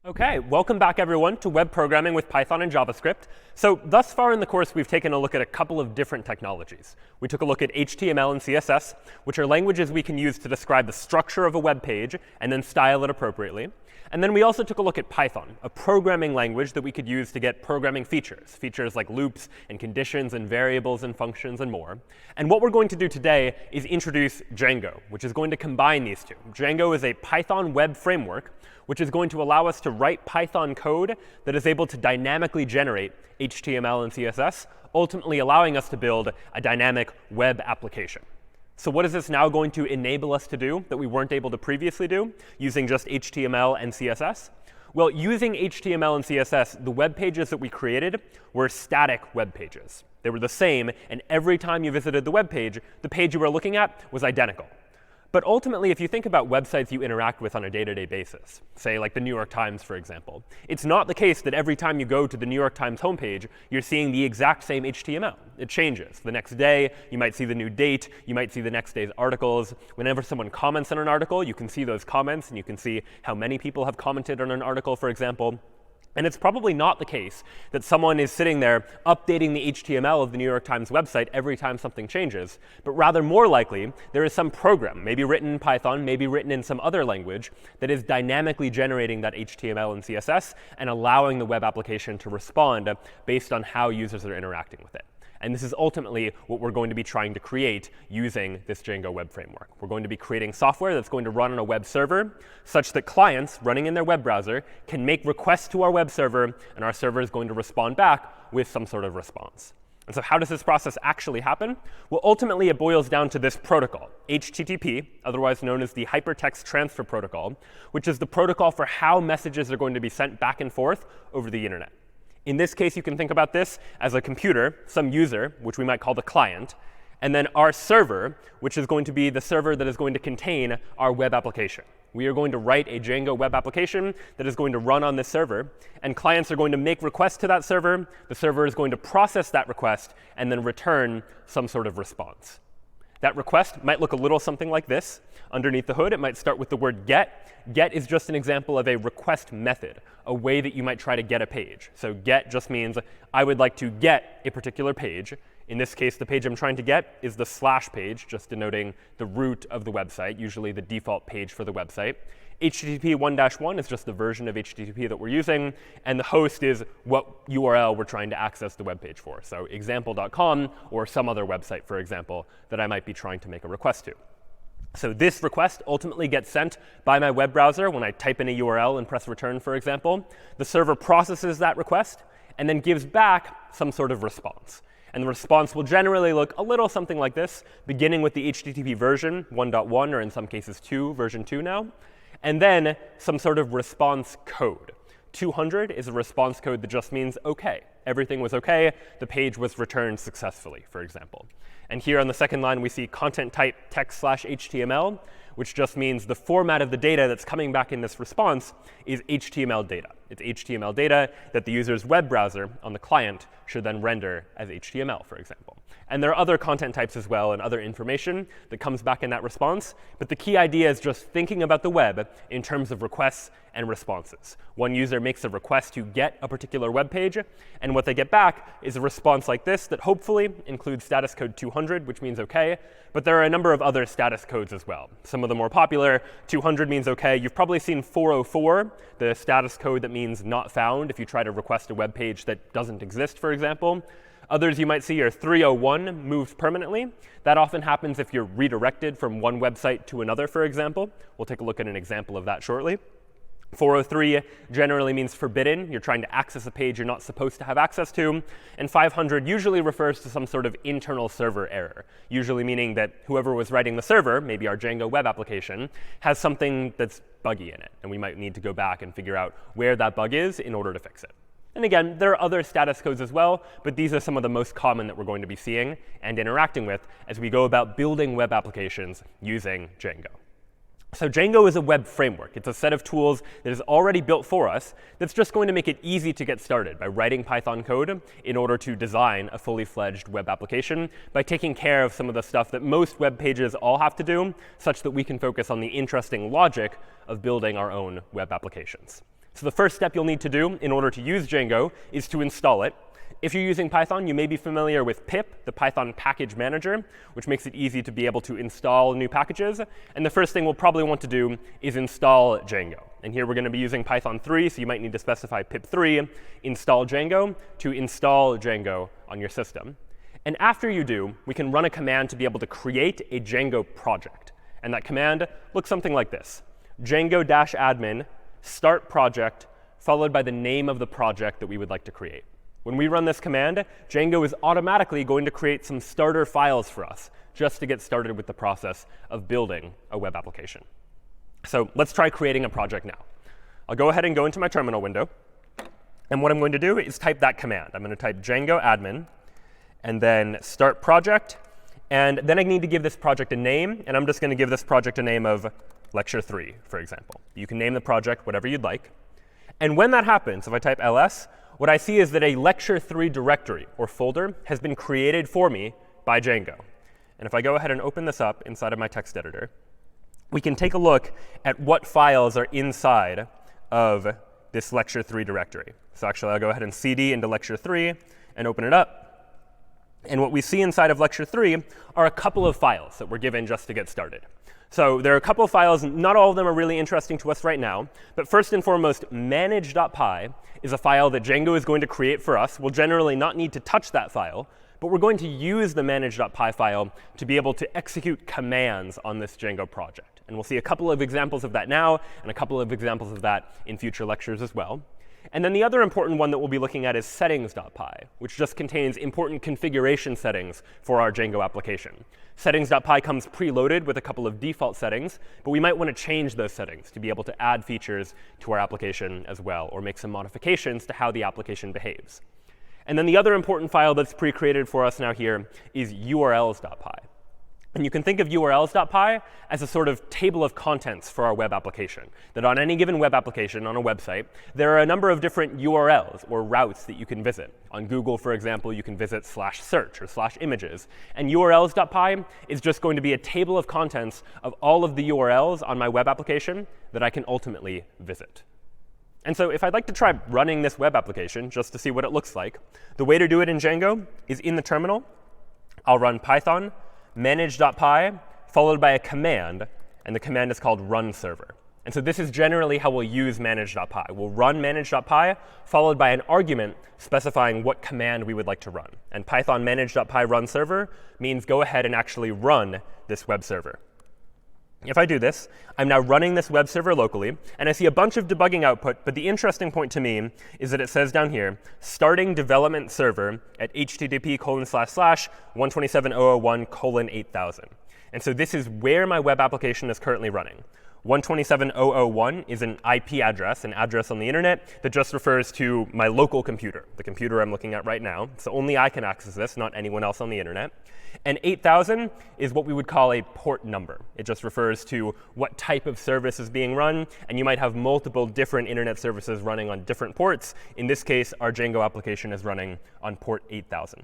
OK, welcome back, everyone, to Web Programming with Python and JavaScript. So thus far in the course, we've taken a look at a couple of different technologies. We took a look at HTML and CSS, which are languages we can use to describe the structure of a web page and then style it appropriately. And then we also took a look at Python, a programming language that we could use to get programming features like loops and conditions and variables and functions and more. And what we're going to do today is introduce Django, which is going to combine these two. Django is a Python web framework, which is going to allow us to write Python code that is able to dynamically generate HTML and CSS, ultimately allowing us to build a dynamic web application. So what is this now going to enable us to do that we weren't able to previously do using just HTML and CSS? Well, using HTML and CSS, the web pages that we created were static web pages. They were the same, and every time you visited the web page, the page you were looking at was identical. But ultimately, if you think about websites you interact with on a day-to-day basis, say like the New York Times, for example, it's not the case that every time you go to the New York Times homepage, you're seeing the exact same HTML. It changes. The next day, you might see the new date. You might see the next day's articles. Whenever someone comments on an article, you can see those comments, and you can see how many people have commented on an article, for example. And it's probably not the case that someone is sitting there updating the HTML of the New York Times website every time something changes, but rather more likely there is some program, maybe written in Python, maybe written in some other language, that is dynamically generating that HTML and CSS and allowing the web application to respond based on how users are interacting with it. And this is ultimately what we're going to be trying to create using this Django web framework. We're going to be creating software that's going to run on a web server such that clients running in their web browser can make requests to our web server, and our server is going to respond back with some sort of response. And so how does this process actually happen? Well, ultimately, it boils down to this protocol, HTTP, otherwise known as the Hypertext Transfer Protocol, which is the protocol for how messages are going to be sent back and forth over the internet. In this case, you can think about this as a computer, some user, which we might call the client, and then our server, which is going to be the server that is going to contain our web application. We are going to write a Django web application that is going to run on this server, and clients are going to make requests to that server. The server is going to process that request and then return some sort of response. That request might look a little something like this. Underneath the hood, it might start with the word get. Get is just an example of a request method, a way that you might try to get a page. So get just means I would like to get a particular page. In this case, the page I'm trying to get is the / page, just denoting the root of the website, usually the default page for the website. HTTP 1-1 is just the version of HTTP that we're using, and the host is what URL we're trying to access the web page for. So example.com or some other website, for example, that I might be trying to make a request to. So this request ultimately gets sent by my web browser when I type in a URL and press return, for example. The server processes that request and then gives back some sort of response. And the response will generally look a little something like this, beginning with the HTTP version 1.1, or in some cases version 2 now, and then some sort of response code. 200 is a response code that just means OK. Everything was OK. The page was returned successfully, for example. And here on the second line, we see content type text/HTML, which just means the format of the data that's coming back in this response is HTML data. It's HTML data that the user's web browser on the client should then render as HTML, for example. And there are other content types as well and other information that comes back in that response. But the key idea is just thinking about the web in terms of requests and responses. One user makes a request to get a particular web page, and what they get back is a response like this that hopefully includes status code 200, which means OK. But there are a number of other status codes as well. Some of the more popular, 200 means OK. You've probably seen 404, the status code that means not found if you try to request a web page that doesn't exist, for example. Others you might see are 301, moved permanently. That often happens if you're redirected from one website to another, for example. We'll take a look at an example of that shortly. 403 generally means forbidden. You're trying to access a page you're not supposed to have access to. And 500 usually refers to some sort of internal server error, usually meaning that whoever was writing the server, maybe our Django web application, has something that's buggy in it. And we might need to go back and figure out where that bug is in order to fix it. And again, there are other status codes as well, but these are some of the most common that we're going to be seeing and interacting with as we go about building web applications using Django. So Django is a web framework. It's a set of tools that is already built for us that's just going to make it easy to get started by writing Python code in order to design a fully fledged web application by taking care of some of the stuff that most web pages all have to do, such that we can focus on the interesting logic of building our own web applications. So the first step you'll need to do in order to use Django is to install it. If you're using Python, you may be familiar with pip, the Python package manager, which makes it easy to be able to install new packages. And the first thing we'll probably want to do is install Django. And here we're going to be using Python 3, so you might need to specify pip3 install Django to install Django on your system. And after you do, we can run a command to be able to create a Django project. And that command looks something like this: django-admin start project, followed by the name of the project that we would like to create. When we run this command, Django is automatically going to create some starter files for us just to get started with the process of building a web application. So let's try creating a project now. I'll go ahead and go into my terminal window. And what I'm going to do is type that command. I'm going to type django-admin and then start project. And then I need to give this project a name. And I'm just going to give this project a name of lecture 3, for example. You can name the project whatever you'd like. And when that happens, if I type ls, what I see is that a lecture 3 directory or folder has been created for me by Django. And if I go ahead and open this up inside of my text editor, we can take a look at what files are inside of this lecture 3 directory. So actually, I'll go ahead and cd into lecture 3 and open it up. And what we see inside of lecture 3 are a couple of files that were given just to get started. So there are a couple of files. Not all of them are really interesting to us right now. But first and foremost, manage.py is a file that Django is going to create for us. We'll generally not need to touch that file. But we're going to use the manage.py file to be able to execute commands on this Django project. And we'll see a couple of examples of that now and a couple of examples of that in future lectures as well. And then the other important one that we'll be looking at is settings.py, which just contains important configuration settings for our Django application. Settings.py comes preloaded with a couple of default settings, but we might want to change those settings to be able to add features to our application as well, or make some modifications to how the application behaves. And then the other important file that's pre-created for us now here is urls.py. And you can think of urls.py as a sort of table of contents for our web application. That on any given web application, on a website, there are a number of different URLs or routes that you can visit. On Google, for example, you can visit /search or /images. And urls.py is just going to be a table of contents of all of the URLs on my web application that I can ultimately visit. And so if I'd like to try running this web application just to see what it looks like, the way to do it in Django is in the terminal. I'll run Python manage.py followed by a command, and the command is called run server. And so this is generally how we'll use manage.py. We'll run manage.py followed by an argument specifying what command we would like to run. And Python manage.py run server means go ahead and actually run this web server. If I do this, I'm now running this web server locally, and I see a bunch of debugging output. But the interesting point to me is that it says down here, starting development server at http://127.001:8000. And so this is where my web application is currently running. 127.001 is an IP address, an address on the internet that just refers to my local computer, the computer I'm looking at right now. So only I can access this, not anyone else on the internet. And 8000 is what we would call a port number. It just refers to what type of service is being run. And you might have multiple different internet services running on different ports. In this case, our Django application is running on port 8000.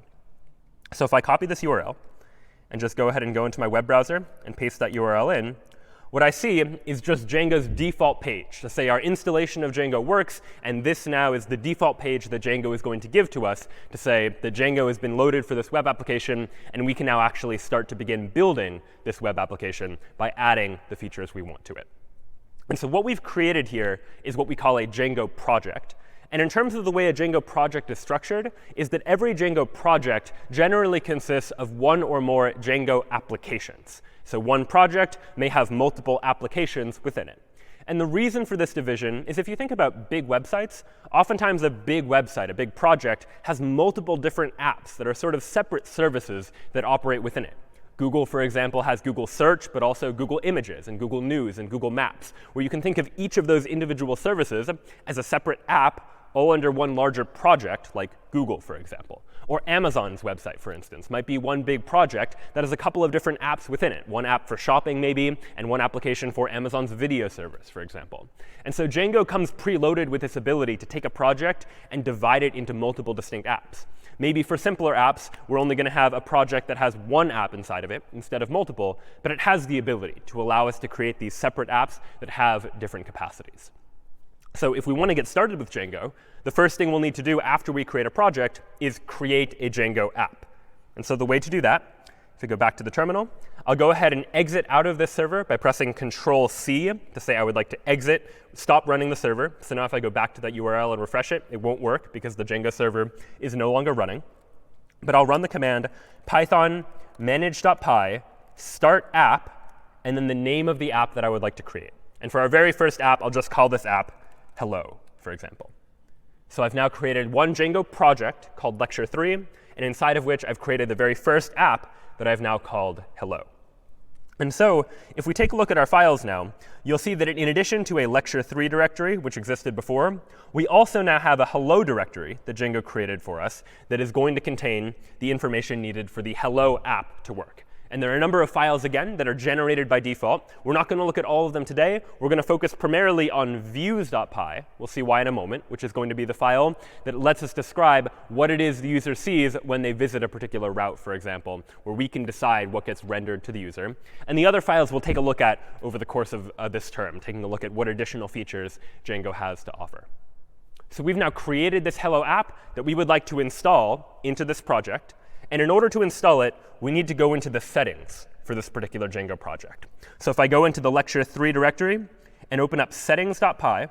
So if I copy this URL and just go ahead and go into my web browser and paste that URL in, what I see is just Django's default page to say our installation of Django works, and this now is the default page that Django is going to give to us to say that Django has been loaded for this web application, and we can now actually start to begin building this web application by adding the features we want to it. And so what we've created here is what we call a Django project. And in terms of the way a Django project is structured, is that every Django project generally consists of one or more Django applications. So one project may have multiple applications within it. And the reason for this division is if you think about big websites, oftentimes a big website, a big project, has multiple different apps that are sort of separate services that operate within it. Google, for example, has Google Search, but also Google Images and Google News and Google Maps, where you can think of each of those individual services as a separate app all under one larger project, like Google, for example. Or Amazon's website, for instance, might be one big project that has a couple of different apps within it. One app for shopping, maybe, and one application for Amazon's video service, for example. And so Django comes preloaded with this ability to take a project and divide it into multiple distinct apps. Maybe for simpler apps, we're only going to have a project that has one app inside of it instead of multiple, but it has the ability to allow us to create these separate apps that have different capacities. So if we want to get started with Django, the first thing we'll need to do after we create a project is create a Django app. And so the way to do that, if we go back to the terminal, I'll go ahead and exit out of this server by pressing Control-C to say I would like to exit, stop running the server. So now if I go back to that URL and refresh it, it won't work because the Django server is no longer running. But I'll run the command python manage.py start app, and then the name of the app that I would like to create. And for our very first app, I'll just call this app hello, for example. So I've now created one Django project called Lecture 3, and inside of which I've created the very first app that I've now called hello. And so if we take a look at our files now, you'll see that in addition to a Lecture 3 directory, which existed before, we also now have a hello directory that Django created for us that is going to contain the information needed for the hello app to work. And there are a number of files, again, that are generated by default. We're not going to look at all of them today. We're going to focus primarily on views.py. We'll see why in a moment, which is going to be the file that lets us describe what it is the user sees when they visit a particular route, for example, where we can decide what gets rendered to the user. And the other files we'll take a look at over the course of this term, taking a look at what additional features Django has to offer. So we've now created this hello app that we would like to install into this project. And in order to install it, we need to go into the settings for this particular Django project. So if I go into the Lecture 3 directory and open up settings.py,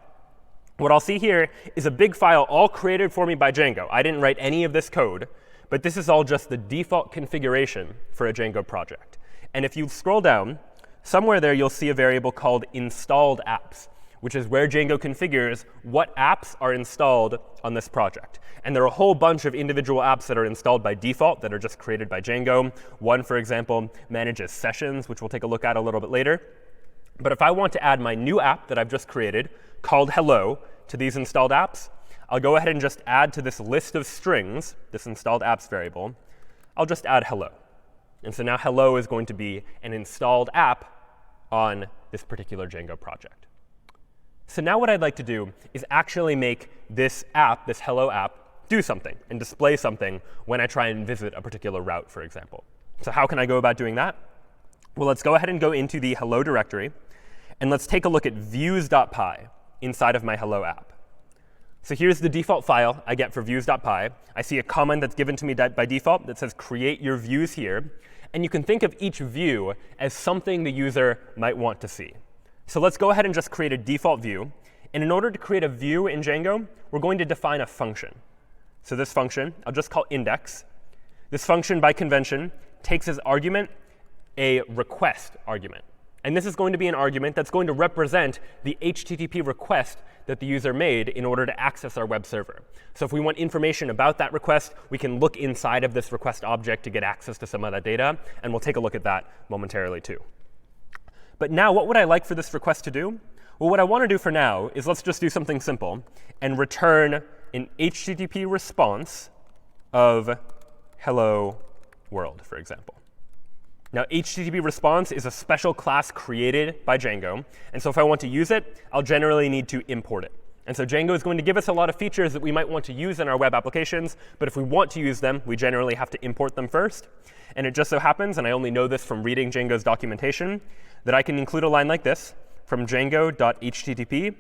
what I'll see here is a big file all created for me by Django. I didn't write any of this code, but this is all just the default configuration for a Django project. And if you scroll down, somewhere there you'll see a variable called installed apps, which is where Django configures what apps are installed on this project. And there are a whole bunch of individual apps that are installed by default that are just created by Django. One, for example, manages sessions, which we'll take a look at a little bit later. But if I want to add my new app that I've just created called hello to these installed apps, I'll go ahead and just add to this list of strings, this installed apps variable, I'll just add hello. And so now hello is going to be an installed app on this particular Django project. So now what I'd like to do is actually make this app, this hello app, do something and display something when I try and visit a particular route, for example. So how can I go about doing that? Well, let's go ahead and go into the hello directory, and let's take a look at views.py inside of my hello app. So here's the default file I get for views.py. I see a command that's given to me by default that says create your views here. And you can think of each view as something the user might want to see. So let's go ahead and just create a default view. And in order to create a view in Django, we're going to define a function. So this function, I'll just call index. This function, by convention, takes as argument a request argument. And this is going to be an argument that's going to represent the HTTP request that the user made in order to access our web server. So if we want information about that request, we can look inside of this request object to get access to some of that data. And we'll take a look at that momentarily, too. But now, what would I like for this request to do? Well, what I want to do for now is let's just do something simple and return an HTTP response of hello world, for example. Now, HTTP response is a special class created by Django. And so if I want to use it, I'll generally need to import it. And so Django is going to give us a lot of features that we might want to use in our web applications. But if we want to use them, we generally have to import them first. And it just so happens, and I only know this from reading Django's documentation, that I can include a line like this from django.http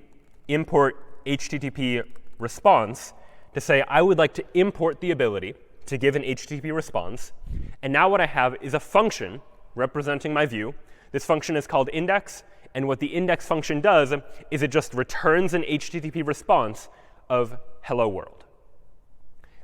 import HTTP response to say I would like to import the ability to give an HTTP response. And now what I have is a function representing my view. This function is called index. And what the index function does is it just returns an HTTP response of hello world.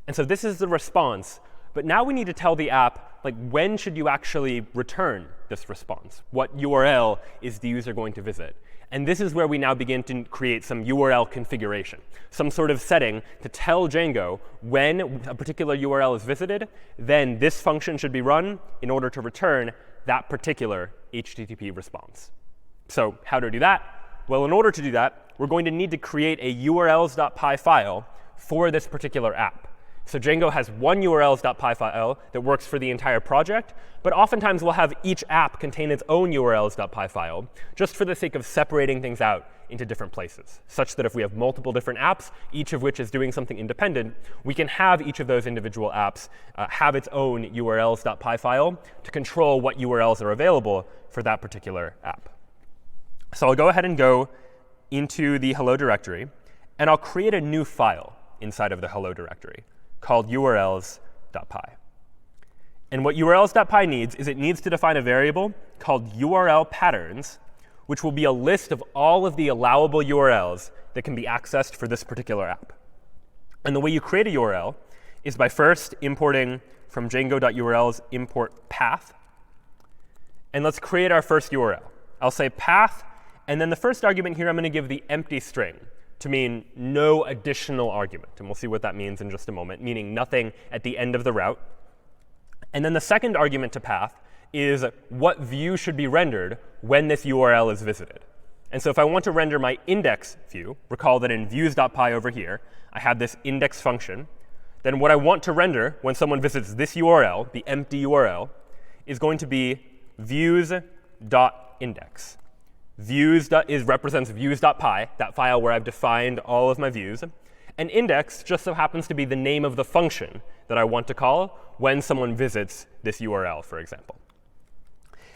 And so this is the response. But now we need to tell the app, like, when should you actually return this response? What URL is the user going to visit? And this is where we now begin to create some URL configuration, some sort of setting to tell Django when a particular URL is visited, then this function should be run in order to return that particular HTTP response. So how to do that? Well, in order to do that, we're going to need to create a urls.py file for this particular app. So Django has one urls.py file that works for the entire project. But oftentimes, we'll have each app contain its own urls.py file, just for the sake of separating things out into different places, such that if we have multiple different apps, each of which is doing something independent, we can have each of those individual apps have its own urls.py file to control what URLs are available for that particular app. So I'll go ahead and go into the hello directory. and I'll create a new file inside of the hello directory called urls.py. And what urls.py needs is it needs to define a variable called URL patterns, which will be a list of all of the allowable URLs that can be accessed for this particular app. And the way you create a URL is by first importing from Django.urls import path. And let's create our first URL. I'll say path, and then the first argument here I'm going to give the empty string to mean no additional argument. And we'll see what that means in just a moment, meaning nothing at the end of the route. And then the second argument to path is what view should be rendered when this URL is visited. And so if I want to render my index view, recall that in views.py over here, I have this index function. Then what I want to render when someone visits this URL, the empty URL, is going to be views.index. Views represents views.py, that file where I've defined all of my views. And index just so happens to be the name of the function that I want to call when someone visits this URL, for example.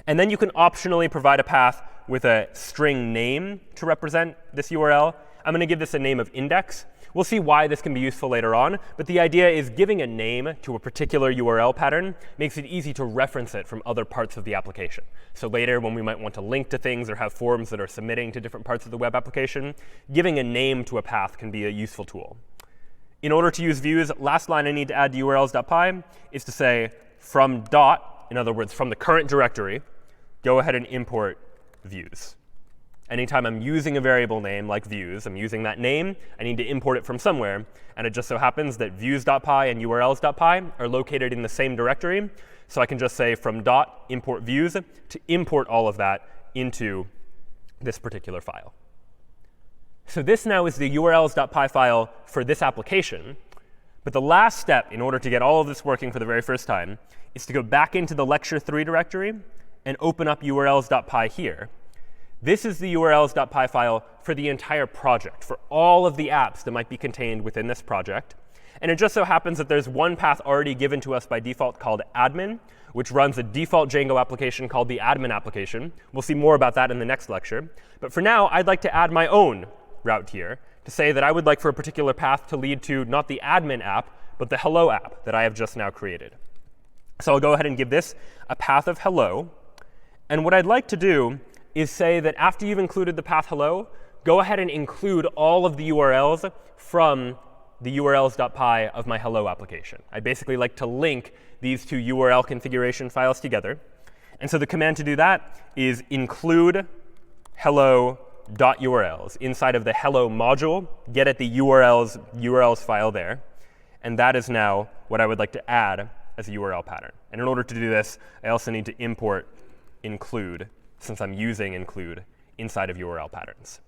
And then you can optionally provide a path with a string name to represent this URL. I'm going to give this a name of index. We'll see why this can be useful later on. But the idea is giving a name to a particular URL pattern makes it easy to reference it from other parts of the application. So later, when we might want to link to things or have forms that are submitting to different parts of the web application, giving a name to a path can be a useful tool. In order to use views, last line I need to add to urls.py is to say from dot, in other words, from the current directory, go ahead and import views. Anytime I'm using a variable name like views, I'm using that name, I need to import it from somewhere. And it just so happens that views.py and urls.py are located in the same directory. So I can just say from dot import views to import all of that into this particular file. So this now is the urls.py file for this application. But the last step in order to get all of this working for the very first time is to go back into the lecture 3 directory and open up urls.py here. This is the urls.py file for the entire project, for all of the apps that might be contained within this project. And it just so happens that there's one path already given to us by default called admin, which runs a default Django application called the admin application. We'll see more about that in the next lecture. But for now, I'd like to add my own route here to say that I would like for a particular path to lead to not the admin app, but the hello app that I have just now created. So I'll go ahead and give this a path of hello. And what I'd like to do is say that after you've included the path hello, go ahead and include all of the URLs from the urls.py of my hello application. I basically like to link these two URL configuration files together. And so the command to do that is include hello.urls. Inside of the hello module, get at the urls file there. And that is now what I would like to add as a URL pattern. And in order to do this, I also need to import include, since I'm using include inside of URL patterns.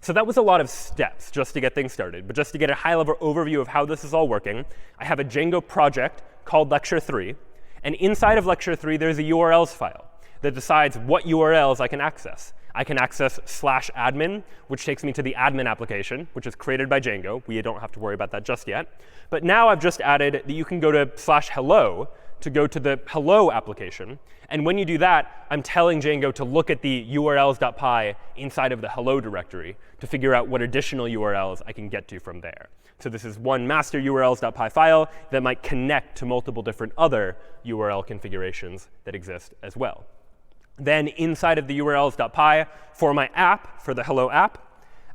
So that was a lot of steps just to get things started. But just to get a high-level overview of how this is all working, I have a Django project called lecture 3. And inside of lecture 3, there's a URLs file that decides what URLs I can access. I can access /admin, which takes me to the admin application, which is created by Django. We don't have to worry about that just yet. But now I've just added that you can go to /hello to go to the hello application. And when you do that, I'm telling Django to look at the urls.py inside of the hello directory to figure out what additional URLs I can get to from there. So this is one master urls.py file that might connect to multiple different other URL configurations that exist as well. Then inside of the urls.py for my app, for the hello app,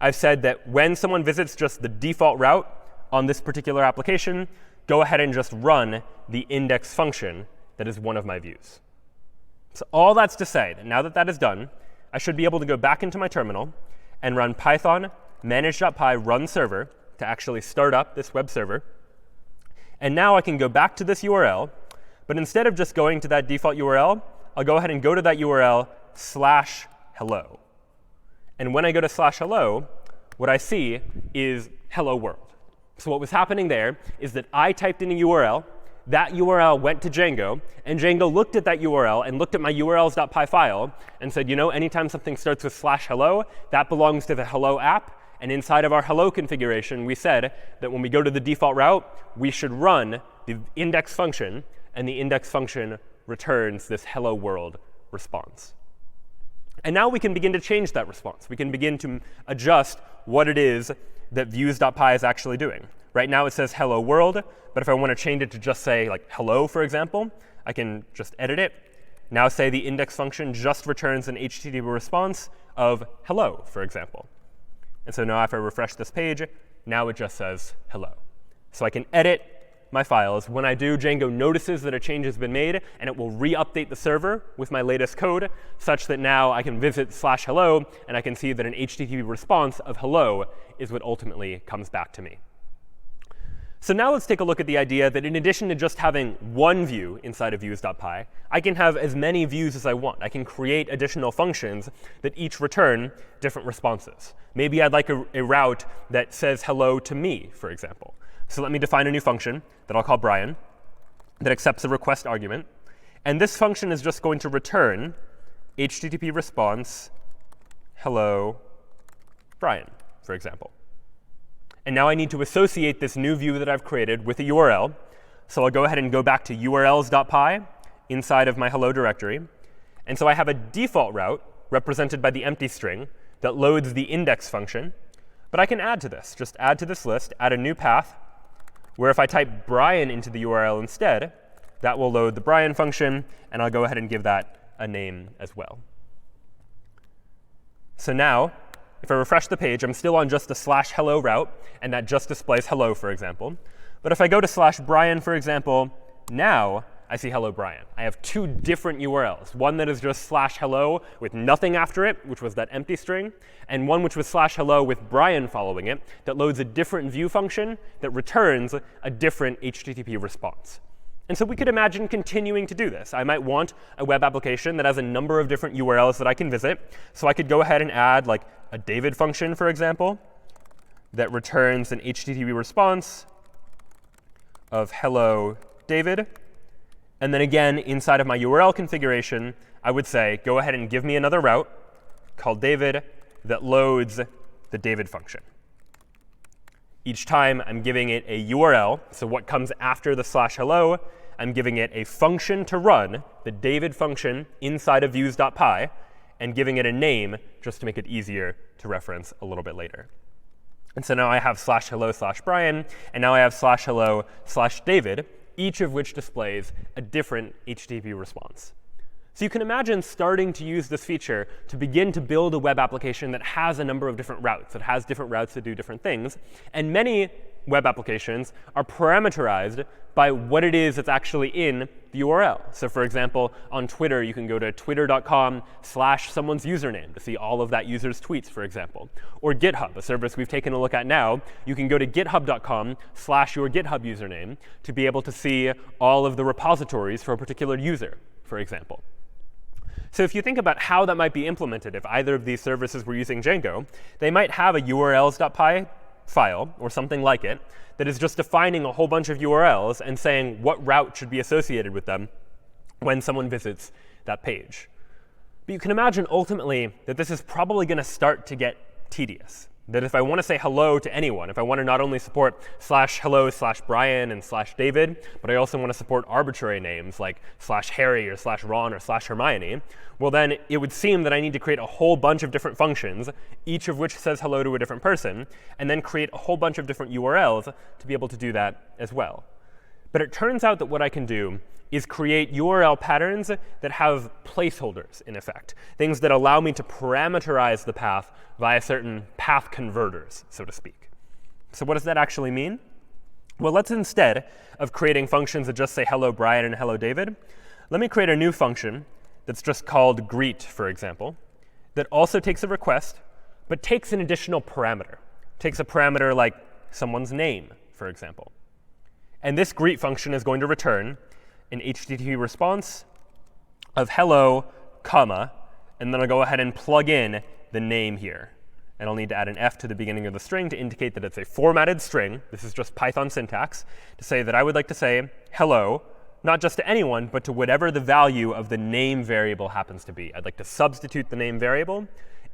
I've said that when someone visits just the default route on this particular application, go ahead and just run the index function that is one of my views. So all that's to say that now that that is done, I should be able to go back into my terminal and run python manage.py run server to actually start up this web server. And now I can go back to this URL. But instead of just going to that default URL, I'll go ahead and go to that URL /hello. And when I go to /hello, what I see is hello world. So what was happening there is that I typed in a URL. That URL went to Django. And Django looked at that URL and looked at my urls.py file and said, you know, anytime something starts with /hello, that belongs to the hello app. And inside of our hello configuration, we said that when we go to the default route, we should run the index function. And the index function returns this hello world response. And now we can begin to change that response. We can begin to adjust what it is that views.py is actually doing. Right now it says hello world, but if I want to change it to just say like hello, for example, I can just edit it. Now say the index function just returns an HTTP response of hello, for example. And so now if I refresh this page, now it just says hello. So I can edit my files. When I do, Django notices that a change has been made, and it will re-update the server with my latest code, such that now I can visit /hello, and I can see that an HTTP response of hello is what ultimately comes back to me. So now let's take a look at the idea that in addition to just having one view inside of views.py, I can have as many views as I want. I can create additional functions that each return different responses. Maybe I'd like a route that says hello to me, for example. So let me define a new function that I'll call Brian that accepts a request argument. And this function is just going to return HTTP response hello Brian, for example. And now I need to associate this new view that I've created with a URL. So I'll go ahead and go back to urls.py inside of my hello directory. And so I have a default route represented by the empty string that loads the index function. But I can add to this. Just add to this list, add a new path, where if I type Brian into the URL instead, that will load the Brian function. And I'll go ahead and give that a name as well. So now, if I refresh the page, I'm still on just the /hello route, and that just displays hello, for example. But if I go to /Brian, for example, now I see hello Brian. I have two different URLs, one that is just /hello with nothing after it, which was that empty string, and one which was /hello with Brian following it, that loads a different view function that returns a different HTTP response. And so we could imagine continuing to do this. I might want a web application that has a number of different URLs that I can visit. So I could go ahead and add like a David function, for example, that returns an HTTP response of hello David. And then again, inside of my URL configuration, I would say, go ahead and give me another route called David that loads the David function. Each time I'm giving it a URL, so what comes after the /hello, I'm giving it a function to run, the David function inside of views.py, and giving it a name just to make it easier to reference a little bit later. And so now I have /hello/Brian, and now I have /hello/David, each of which displays a different HTTP response. So you can imagine starting to use this feature to begin to build a web application that has a number of different routes, that has different routes to do different things. And many web applications are parameterized by what it is that's actually in the URL. So for example, on Twitter, you can go to twitter.com/someone's username to see all of that user's tweets, for example. Or GitHub, a service we've taken a look at now, you can go to github.com/your GitHub username to be able to see all of the repositories for a particular user, for example. So if you think about how that might be implemented, if either of these services were using Django, they might have a urls.py file or something like it that is just defining a whole bunch of URLs and saying what route should be associated with them when someone visits that page. But you can imagine ultimately that this is probably going to start to get tedious. That if I want to say hello to anyone, if I want to not only support /hello/Brian and /David, but I also want to support arbitrary names like /Harry or /Ron or /Hermione, well then it would seem that I need to create a whole bunch of different functions, each of which says hello to a different person, and then create a whole bunch of different URLs to be able to do that as well. But it turns out that what I can do is create URL patterns that have placeholders, in effect, things that allow me to parameterize the path via certain path converters, so to speak. So what does that actually mean? Well, let's instead of creating functions that just say hello Brian and hello David, let me create a new function that's just called greet, for example, that also takes a request, but takes an additional parameter. Takes a parameter like someone's name, for example. And this greet function is going to return an HTTP response of hello, comma, and then I'll go ahead and plug in the name here. And I'll need to add an f to the beginning of the string to indicate that it's a formatted string. This is just Python syntax to say that I would like to say hello, not just to anyone, but to whatever the value of the name variable happens to be. I'd like to substitute the name variable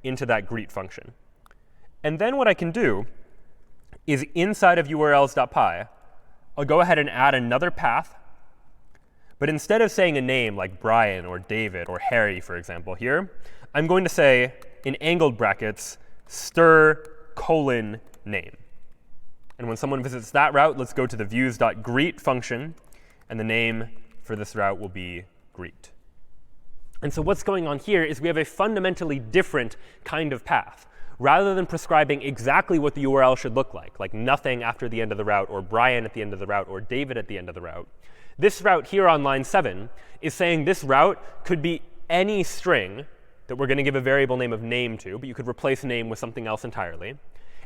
into that greet function. And then what I can do is inside of urls.py, I'll go ahead and add another path. But instead of saying a name like Brian or David or Harry, for example, here, I'm going to say, in angled brackets, stir :name. And when someone visits that route, let's go to the views.greet function, and the name for this route will be greet. And so what's going on here is we have a fundamentally different kind of path. Rather than prescribing exactly what the URL should look like nothing after the end of the route, or Brian at the end of the route, or David at the end of the route, this route here on line 7 is saying this route could be any string that we're going to give a variable name of name to, but you could replace name with something else entirely.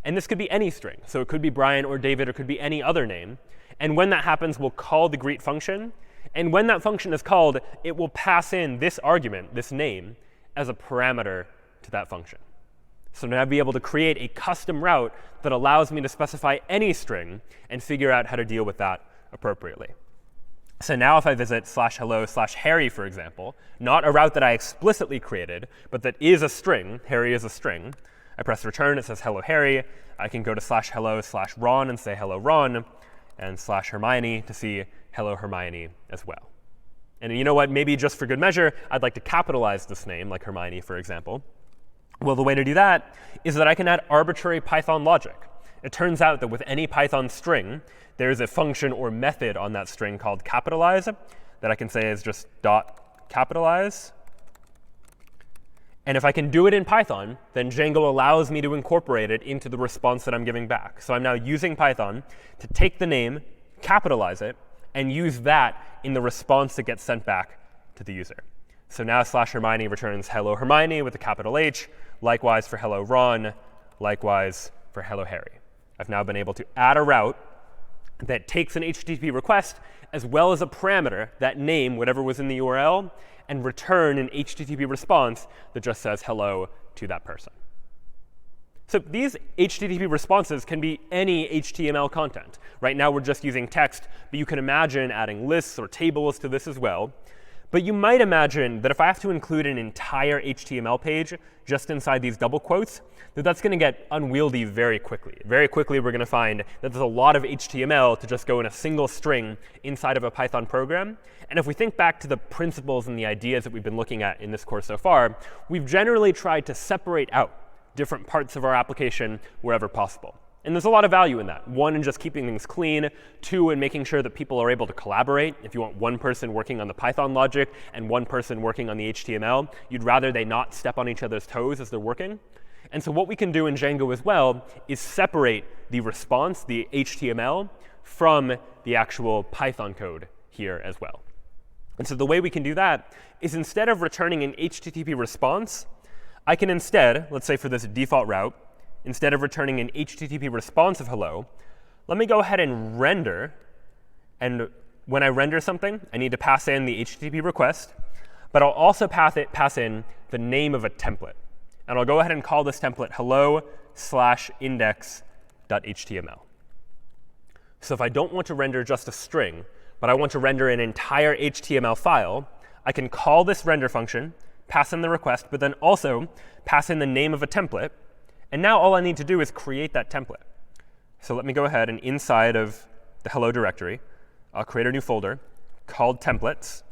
And this could be any string. So it could be Brian or David, or it could be any other name. And when that happens, we'll call the greet function. And when that function is called, it will pass in this argument, this name, as a parameter to that function. So now I'll be able to create a custom route that allows me to specify any string and figure out how to deal with that appropriately. So now if I visit /hello/Harry, for example, not a route that I explicitly created, but that is a string, Harry is a string, I press return, it says hello Harry. I can go to /hello/Ron and say hello Ron, and /Hermione to see hello Hermione as well. And you know what? Maybe just for good measure, I'd like to capitalize this name, like Hermione, for example. Well, the way to do that is that I can add arbitrary Python logic. It turns out that with any Python string, there's a function or method on that string called capitalize that I can say is just .capitalize. And if I can do it in Python, then Django allows me to incorporate it into the response that I'm giving back. So I'm now using Python to take the name, capitalize it, and use that in the response that gets sent back to the user. So now /Hermione returns hello Hermione with a capital H, likewise for hello Ron, likewise for hello Harry. I've now been able to add a route that takes an HTTP request as well as a parameter, that name, whatever was in the URL, and return an HTTP response that just says hello to that person. So these HTTP responses can be any HTML content. Right now we're just using text, but you can imagine adding lists or tables to this as well. But you might imagine that if I have to include an entire HTML page just inside these double quotes, that's going to get unwieldy very quickly. Very quickly, we're going to find that there's a lot of HTML to just go in a single string inside of a Python program. And if we think back to the principles and the ideas that we've been looking at in this course so far, we've generally tried to separate out different parts of our application wherever possible. And there's a lot of value in that. One, in just keeping things clean. Two, in making sure that people are able to collaborate. If you want one person working on the Python logic and one person working on the HTML, you'd rather they not step on each other's toes as they're working. And so what we can do in Django as well is separate the response, the HTML, from the actual Python code here as well. And so the way we can do that is instead of returning an HTTP response, I can instead, let's say for this default route, instead of returning an HTTP response of hello, let me go ahead and render. And when I render something, I need to pass in the HTTP request. But I'll also pass in the name of a template. And I'll go ahead and call this template hello/index.html. So if I don't want to render just a string, but I want to render an entire HTML file, I can call this render function, pass in the request, but then also pass in the name of a template. And now all I need to do is create that template. So let me go ahead and inside of the hello directory, I'll create a new folder called templates.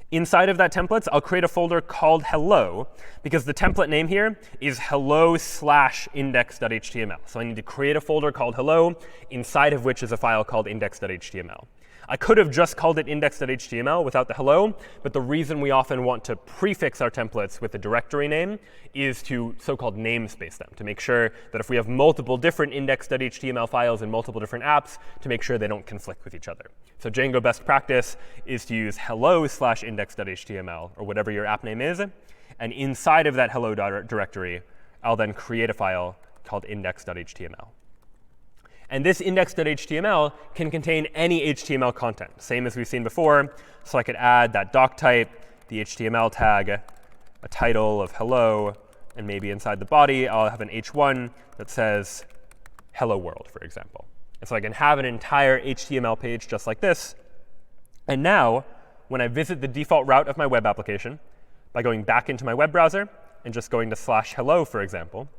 Inside of that templates, I'll create a folder called hello, because the template name here is hello/index.html. So I need to create a folder called hello, inside of which is a file called index.html. I could have just called it index.html without the hello, but the reason we often want to prefix our templates with a directory name is to so-called namespace them, to make sure that if we have multiple different index.html files in multiple different apps, to make sure they don't conflict with each other. So Django best practice is to use hello/index.html, or whatever your app name is. And inside of that hello directory, I'll then create a file called index.html. And this index.html can contain any HTML content, same as we've seen before. So I could add that doc type, the HTML tag, a title of hello, and maybe inside the body, I'll have an h1 that says hello world, for example. And so I can have an entire HTML page just like this. And now, when I visit the default route of my web application, by going back into my web browser and just going to /hello, for example,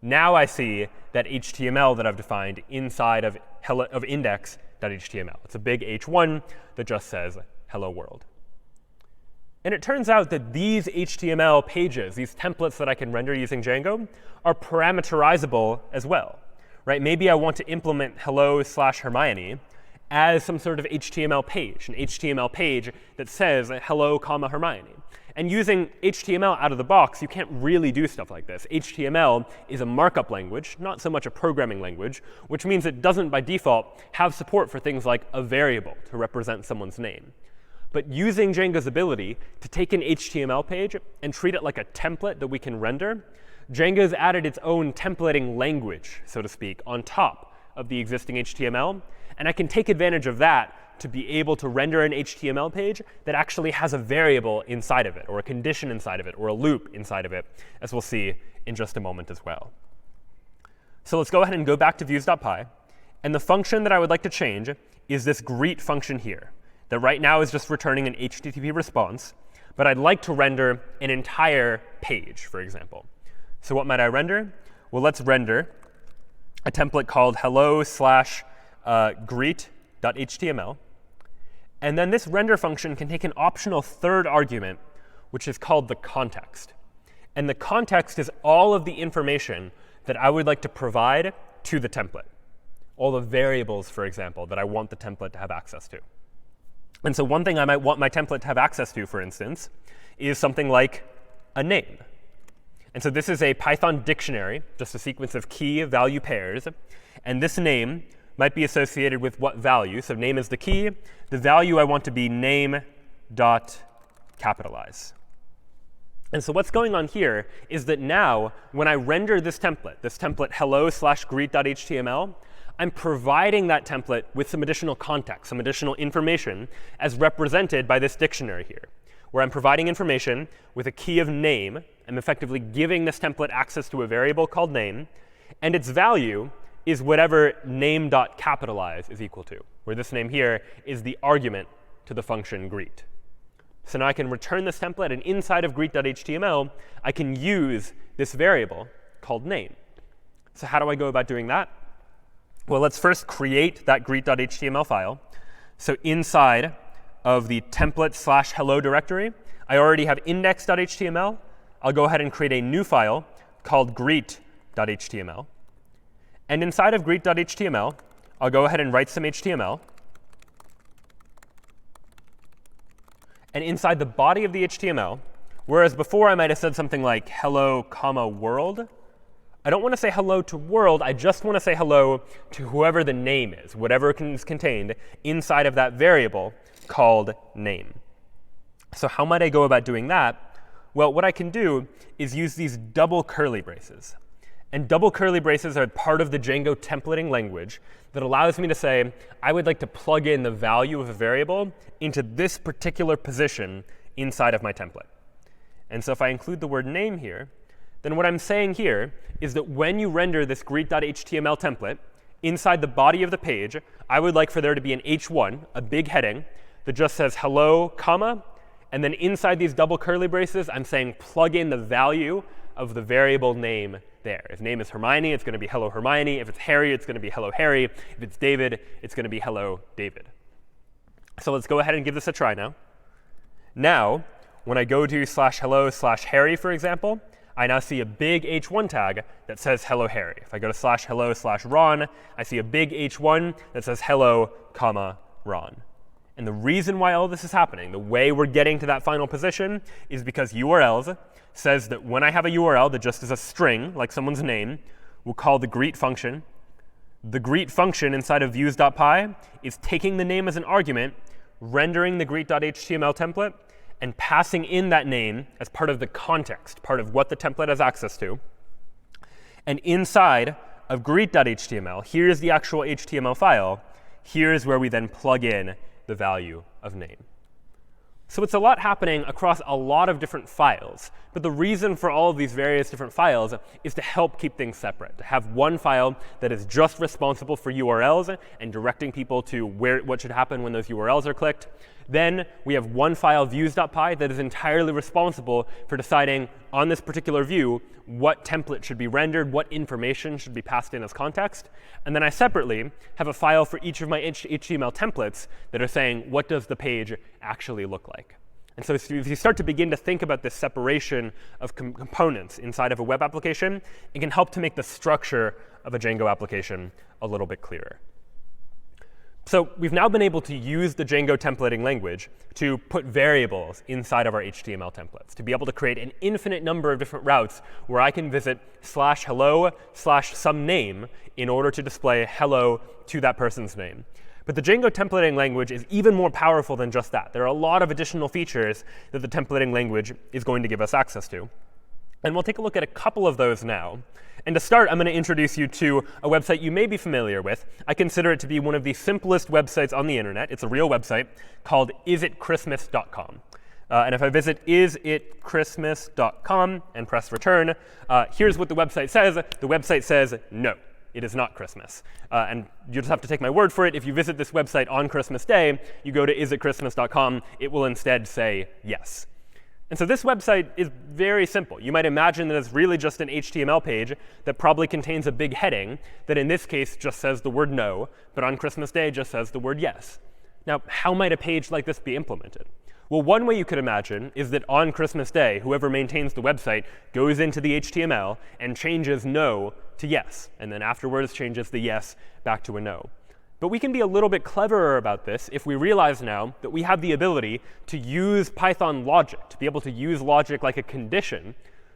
now I see that HTML that I've defined inside of index.html. It's a big h1 that just says hello world. And it turns out that these HTML pages, these templates that I can render using Django, are parameterizable as well. Right? Maybe I want to implement hello/Hermione as some sort of HTML page, an HTML page that says hello, Hermione. And using HTML out of the box, you can't really do stuff like this. HTML is a markup language, not so much a programming language, which means it doesn't by default have support for things like a variable to represent someone's name. But using Django's ability to take an HTML page and treat it like a template that we can render, Django's added its own templating language, so to speak, on top of the existing HTML. And I can take advantage of that to be able to render an HTML page that actually has a variable inside of it, or a condition inside of it, or a loop inside of it, as we'll see in just a moment as well. So let's go ahead and go back to views.py. And the function that I would like to change is this greet function here, that right now is just returning an HTTP response. But I'd like to render an entire page, for example. So what might I render? Well, let's render a template called hello/greet.html. And then this render function can take an optional third argument, which is called the context. And the context is all of the information that I would like to provide to the template. All the variables, for example, that I want the template to have access to. And so one thing I might want my template to have access to, for instance, is something like a name. And so this is a Python dictionary, just a sequence of key-value pairs. And this name might be associated with what value. So name is the key. The value I want to be name.capitalize. And so what's going on here is that now, when I render this template hello/greet.html, I'm providing that template with some additional context, some additional information, as represented by this dictionary here, where I'm providing information with a key of name. I'm effectively giving this template access to a variable called name. And its value is whatever name.capitalize is equal to, where this name here is the argument to the function greet. So now I can return this template, and inside of greet.html, I can use this variable called name. So how do I go about doing that? Well, let's first create that greet.html file. So inside of the template/hello directory, I already have index.html. I'll go ahead and create a new file called greet.html. And inside of greet.html, I'll go ahead and write some HTML. And inside the body of the HTML, whereas before I might have said something like hello, world, I don't want to say hello to world. I just want to say hello to whoever the name is, whatever is contained inside of that variable called name. So how might I go about doing that? Well, what I can do is use these double curly braces. And double curly braces are part of the Django templating language that allows me to say, I would like to plug in the value of a variable into this particular position inside of my template. And so if I include the word name here, then what I'm saying here is that when you render this greet.html template, inside the body of the page, I would like for there to be an h1, a big heading, that just says hello, and then inside these double curly braces, I'm saying plug in the value of the variable name there. If name is Hermione, it's going to be hello Hermione. If it's Harry, it's going to be hello Harry. If it's David, it's going to be hello David. So let's go ahead and give this a try now. Now, when I go to /hello/Harry, for example, I now see a big h1 tag that says hello Harry. If I go to /hello/Ron, I see a big h1 that says hello, Ron. And the reason why all this is happening, the way we're getting to that final position, is because URLs says that when I have a URL that just is a string, like someone's name, we'll call the greet function. The greet function inside of views.py is taking the name as an argument, rendering the greet.html template, and passing in that name as part of the context, part of what the template has access to. And inside of greet.html, here's the actual HTML file. Here's where we then plug in the value of name. So it's a lot happening across a lot of different files. But the reason for all of these various different files is to help keep things separate, to have one file that is just responsible for URLs and directing people to what should happen when those URLs are clicked. Then we have one file, views.py, that is entirely responsible for deciding on this particular view what template should be rendered, what information should be passed in as context. And then I separately have a file for each of my HTML templates that are saying, what does the page actually look like? And so if you start to begin to think about this separation of components inside of a web application, it can help to make the structure of a Django application a little bit clearer. So we've now been able to use the Django templating language to put variables inside of our HTML templates, to be able to create an infinite number of different routes where I can visit /hello/some name in order to display hello to that person's name. But the Django templating language is even more powerful than just that. There are a lot of additional features that the templating language is going to give us access to. And we'll take a look at a couple of those now. And to start, I'm going to introduce you to a website you may be familiar with. I consider it to be one of the simplest websites on the internet. It's a real website called isitchristmas.com. And if I visit isitchristmas.com and press return, here's what the website says. The website says, no, it is not Christmas. And you just have to take my word for it. If you visit this website on Christmas Day, you go to isitchristmas.com, it will instead say yes. And so this website is very simple. You might imagine that it's really just an HTML page that probably contains a big heading that in this case just says the word no, but on Christmas Day just says the word yes. Now, how might a page like this be implemented? Well, one way you could imagine is that on Christmas Day, whoever maintains the website goes into the HTML and changes no to yes, and then afterwards changes the yes back to a no. But we can be a little bit cleverer about this if we realize now that we have the ability to use Python logic, to be able to use logic like a condition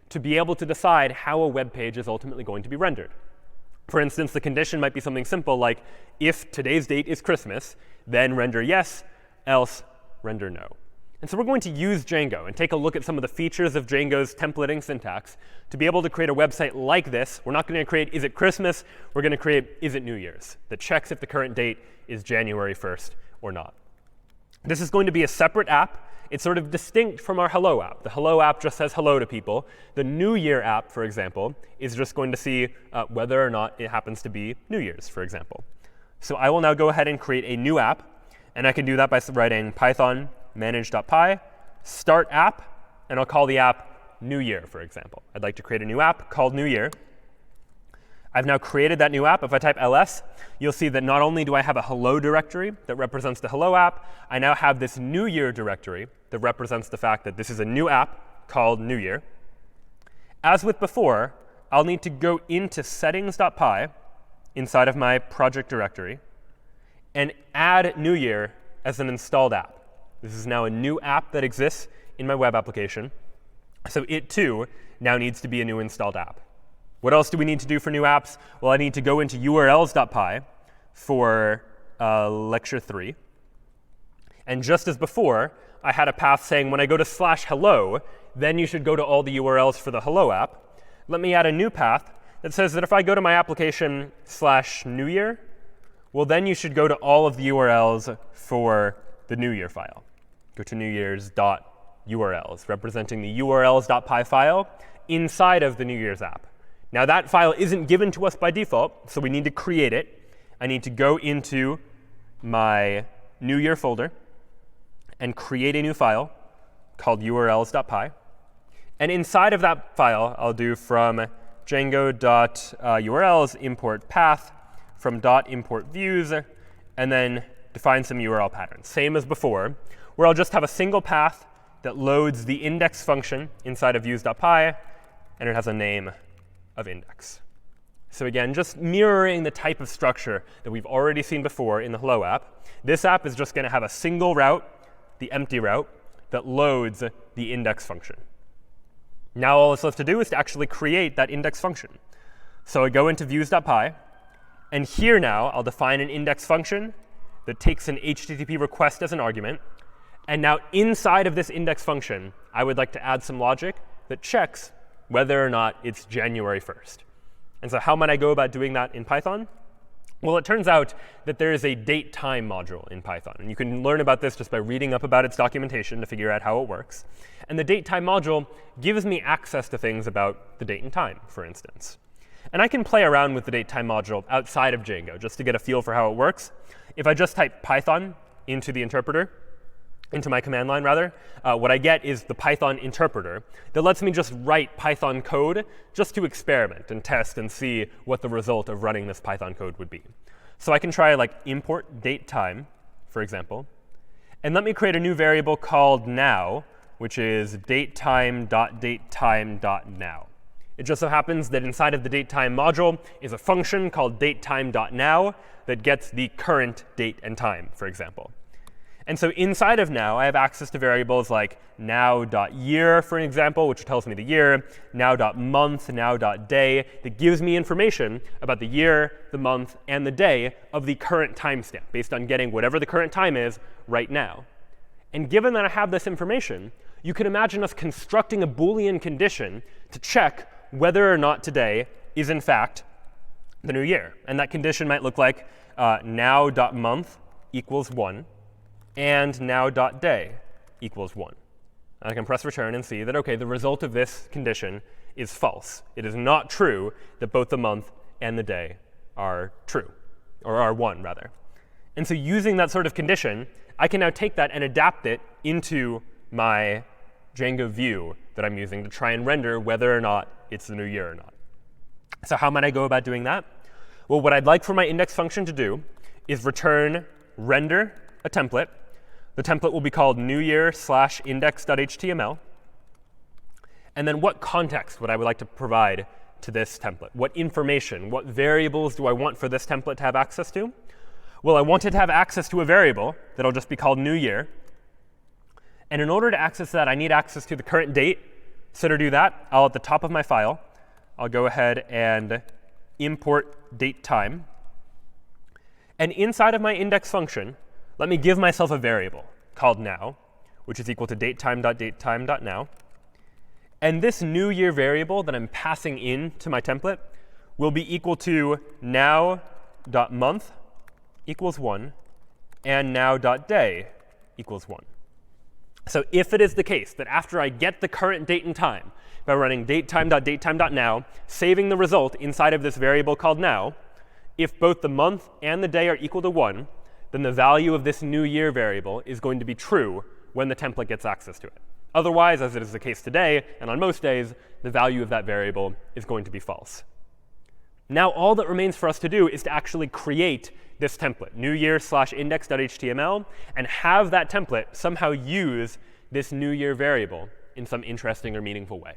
to be able to decide how a web page is ultimately going to be rendered. For instance, the condition might be something simple like, if today's date is Christmas, then render yes, else render no. And so we're going to use Django and take a look at some of the features of Django's templating syntax to be able to create a website like this. We're not going to create is it Christmas, we're going to create is it New Year's that checks if the current date is January 1st or not. This is going to be a separate app. It's sort of distinct from our Hello app. The Hello app just says hello to people. The New Year app, for example, is just going to see whether or not it happens to be New Year's, for example. So I will now go ahead and create a new app. And I can do that by writing Python manage.py, start app, and I'll call the app New Year, for example. I'd like to create a new app called New Year. I've now created that new app. If I type ls, you'll see that not only do I have a hello directory that represents the hello app, I now have this New Year directory that represents the fact that this is a new app called New Year. As with before, I'll need to go into settings.py inside of my project directory and add New Year as an installed app. This is now a new app that exists in my web application. So it, too, now needs to be a new installed app. What else do we need to do for new apps? Well, I need to go into urls.py for lecture 3. And just as before, I had a path saying when I go to /hello, then you should go to all the URLs for the Hello app. Let me add a new path that says that if I go to my application /New Year, well, then you should go to all of the URLs for the New Year file. Go to newyears.urls, representing the urls.py file inside of the New Year's app. Now, that file isn't given to us by default, so we need to create it. I need to go into my New Year folder and create a new file called urls.py. And inside of that file, I'll do from django.urls import path, from .import views, and then define some URL patterns. Same as before, where I'll just have a single path that loads the index function inside of views.py, and it has a name of index. So again, just mirroring the type of structure that we've already seen before in the Hello app. This app is just going to have a single route, the empty route, that loads the index function. Now all it's left to do is to actually create that index function. So I go into views.py, and here now I'll define an index function that takes an HTTP request as an argument. And now inside of this index function, I would like to add some logic that checks whether or not it's January 1st. And so how might I go about doing that in Python? Well, it turns out that there is a date-time module in Python. And you can learn about this just by reading up about its documentation to figure out how it works. And the date-time module gives me access to things about the date and time, for instance. And I can play around with the date-time module outside of Django just to get a feel for how it works. If I just type Python into the interpreter, into my command line rather, what I get is the Python interpreter that lets me just write Python code just to experiment and test and see what the result of running this Python code would be. So I can try like import datetime, for example, and let me create a new variable called now, which is datetime.datetime.now. It just so happens that inside of the datetime module is a function called datetime.now that gets the current date and time, for example. And so inside of now, I have access to variables like now.year, for example, which tells me the year, now.month, now.day, that gives me information about the year, the month, and the day of the current timestamp, based on getting whatever the current time is right now. And given that I have this information, you can imagine us constructing a Boolean condition to check whether or not today is in fact the new year. And that condition might look like now.month equals 1. And now.day equals 1. And I can press return and see that, OK, the result of this condition is false. It is not true that both the month and the day are true, or are 1, rather. And so using that sort of condition, I can now take that and adapt it into my Django view that I'm using to try and render whether or not it's the new year or not. So how might I go about doing that? Well, what I'd like for my index function to do is return render a template. The template will be called newyear/index.html. And then what context would I like to provide to this template? What information, what variables do I want for this template to have access to? Well, I want it to have access to a variable that will just be called newyear. And in order to access that, I need access to the current date. So to do that, at the top of my file, I'll go ahead and import datetime. And inside of my index function, let me give myself a variable called now, which is equal to datetime.datetime.now. And this new year variable that I'm passing in to my template will be equal to now.month equals 1 and now.day equals 1. So if it is the case that after I get the current date and time by running datetime.datetime.now, saving the result inside of this variable called now, if both the month and the day are equal to 1, then the value of this new year variable is going to be true when the template gets access to it. Otherwise, as it is the case today, and on most days, the value of that variable is going to be false. Now all that remains for us to do is to actually create this template, newyear/index.html, and have that template somehow use this new year variable in some interesting or meaningful way.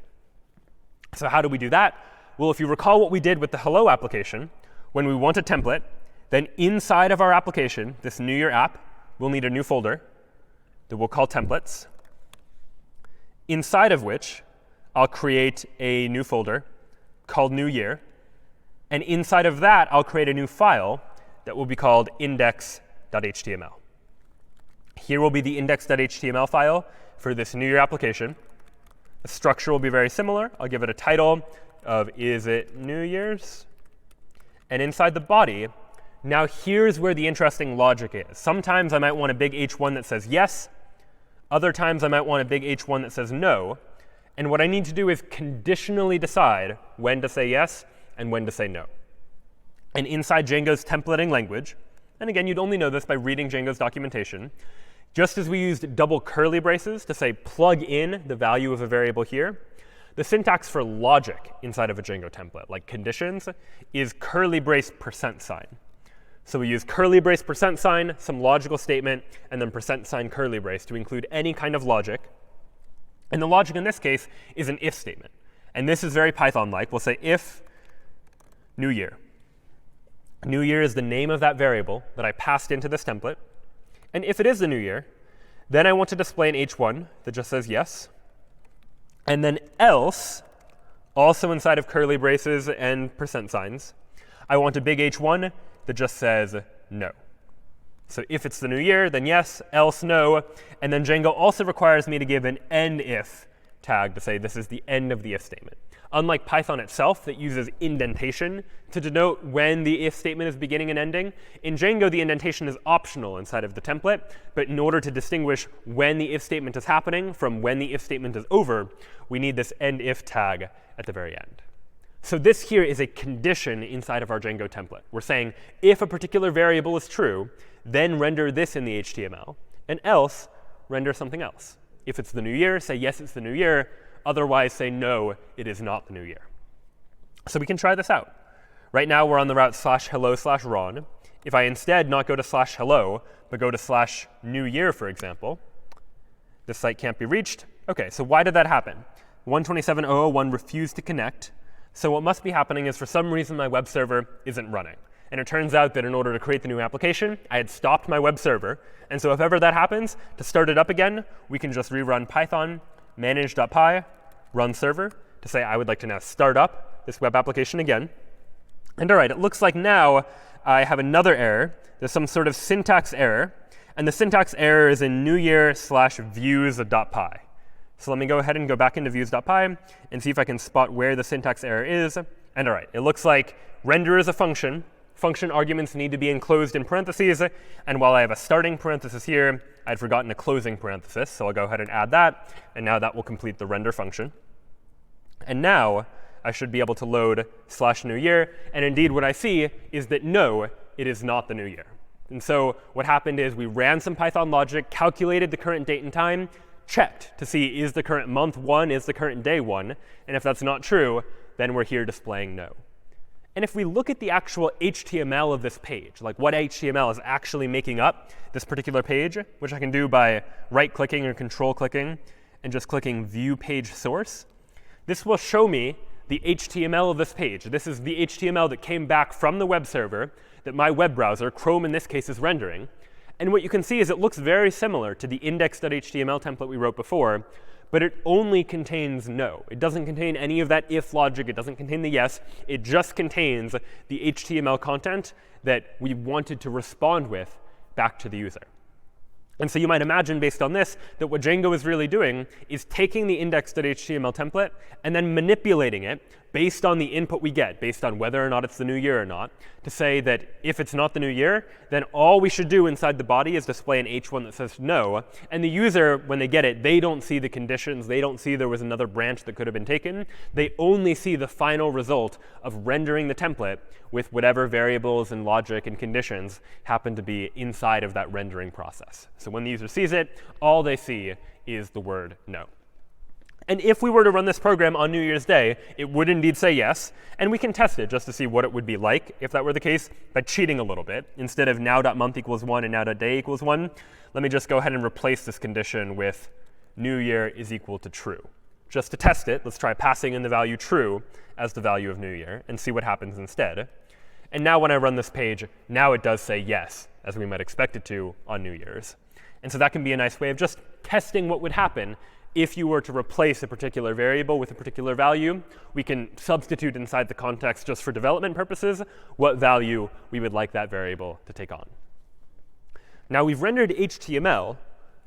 So how do we do that? Well, if you recall what we did with the hello application, when we want a template, then inside of our application, this new year app, we'll need a new folder that we'll call templates, inside of which I'll create a new folder called new year. And inside of that, I'll create a new file that will be called index.html. Here will be the index.html file for this new year application. The structure will be very similar. I'll give it a title of is it New Year's? And inside the body, now here's where the interesting logic is. Sometimes I might want a big H1 that says yes. Other times I might want a big H1 that says no. And what I need to do is conditionally decide when to say yes and when to say no. And inside Django's templating language, and again, you'd only know this by reading Django's documentation, just as we used double curly braces to say plug in the value of a variable here, the syntax for logic inside of a Django template, like conditions, is curly brace %sign. So we use curly brace %sign, some logical statement, and then %sign curly brace to include any kind of logic. And the logic in this case is an if statement. And this is very Python-like. We'll say if new year. New year is the name of that variable that I passed into this template. And if it is the new year, then I want to display an H1 that just says yes. And then else, also inside of curly braces and %signs, I want a big H1 that just says no. So if it's the new year, then yes, else no. And then Django also requires me to give an end if tag to say this is the end of the if statement. Unlike Python itself that uses indentation to denote when the if statement is beginning and ending, in Django the indentation is optional inside of the template. But in order to distinguish when the if statement is happening from when the if statement is over, we need this end if tag at the very end. So this here is a condition inside of our Django template. We're saying if a particular variable is true, then render this in the HTML. And else, render something else. If it's the new year, say yes, it's the new year. Otherwise, say no, it is not the new year. So we can try this out. Right now, we're on the route /hello/Ron. If I instead not go to /hello, but go to /new year, for example, this site can't be reached. OK, so why did that happen? 127.0.0.1 refused to connect. So what must be happening is for some reason my web server isn't running. And it turns out that in order to create the new application, I had stopped my web server. And so if ever that happens, to start it up again, we can just rerun Python manage.py run server to say I would like to now start up this web application again. And all right, it looks like now I have another error. There's some sort of syntax error. And the syntax error is in newyear/views.py. So let me go ahead and go back into views.py and see if I can spot where the syntax error is. And all right, it looks like render is a function. Function arguments need to be enclosed in parentheses. And while I have a starting parenthesis here, I'd forgotten a closing parenthesis. So I'll go ahead and add that. And now that will complete the render function. And now I should be able to load /new year. And indeed, what I see is that no, it is not the new year. And so what happened is we ran some Python logic, calculated the current date and time, checked to see is the current month 1, is the current day 1. And if that's not true, then we're here displaying no. And if we look at the actual HTML of this page, like what HTML is actually making up this particular page, which I can do by right-clicking or control-clicking and just clicking View Page Source, this will show me the HTML of this page. This is the HTML that came back from the web server that my web browser, Chrome in this case, is rendering. And what you can see is it looks very similar to the index.html template we wrote before, but it only contains no. It doesn't contain any of that if logic. It doesn't contain the yes. It just contains the HTML content that we wanted to respond with back to the user. And so you might imagine, based on this, that what Django is really doing is taking the index.html template and then manipulating it based on the input we get, based on whether or not it's the new year or not, to say that if it's not the new year, then all we should do inside the body is display an h1 that says no. And the user, when they get it, they don't see the conditions. They don't see there was another branch that could have been taken. They only see the final result of rendering the template with whatever variables and logic and conditions happen to be inside of that rendering process. So when the user sees it, all they see is the word no. And if we were to run this program on New Year's Day, it would indeed say yes. And we can test it just to see what it would be like if that were the case by cheating a little bit. Instead of now.month equals 1 and now.day equals 1, let me just go ahead and replace this condition with new year is equal to true. Just to test it, let's try passing in the value true as the value of new year and see what happens instead. And now when I run this page, now it does say yes, as we might expect it to on New Year's. And so that can be a nice way of just testing what would happen if you were to replace a particular variable with a particular value. We can substitute inside the context just for development purposes what value we would like that variable to take on. Now we've rendered HTML,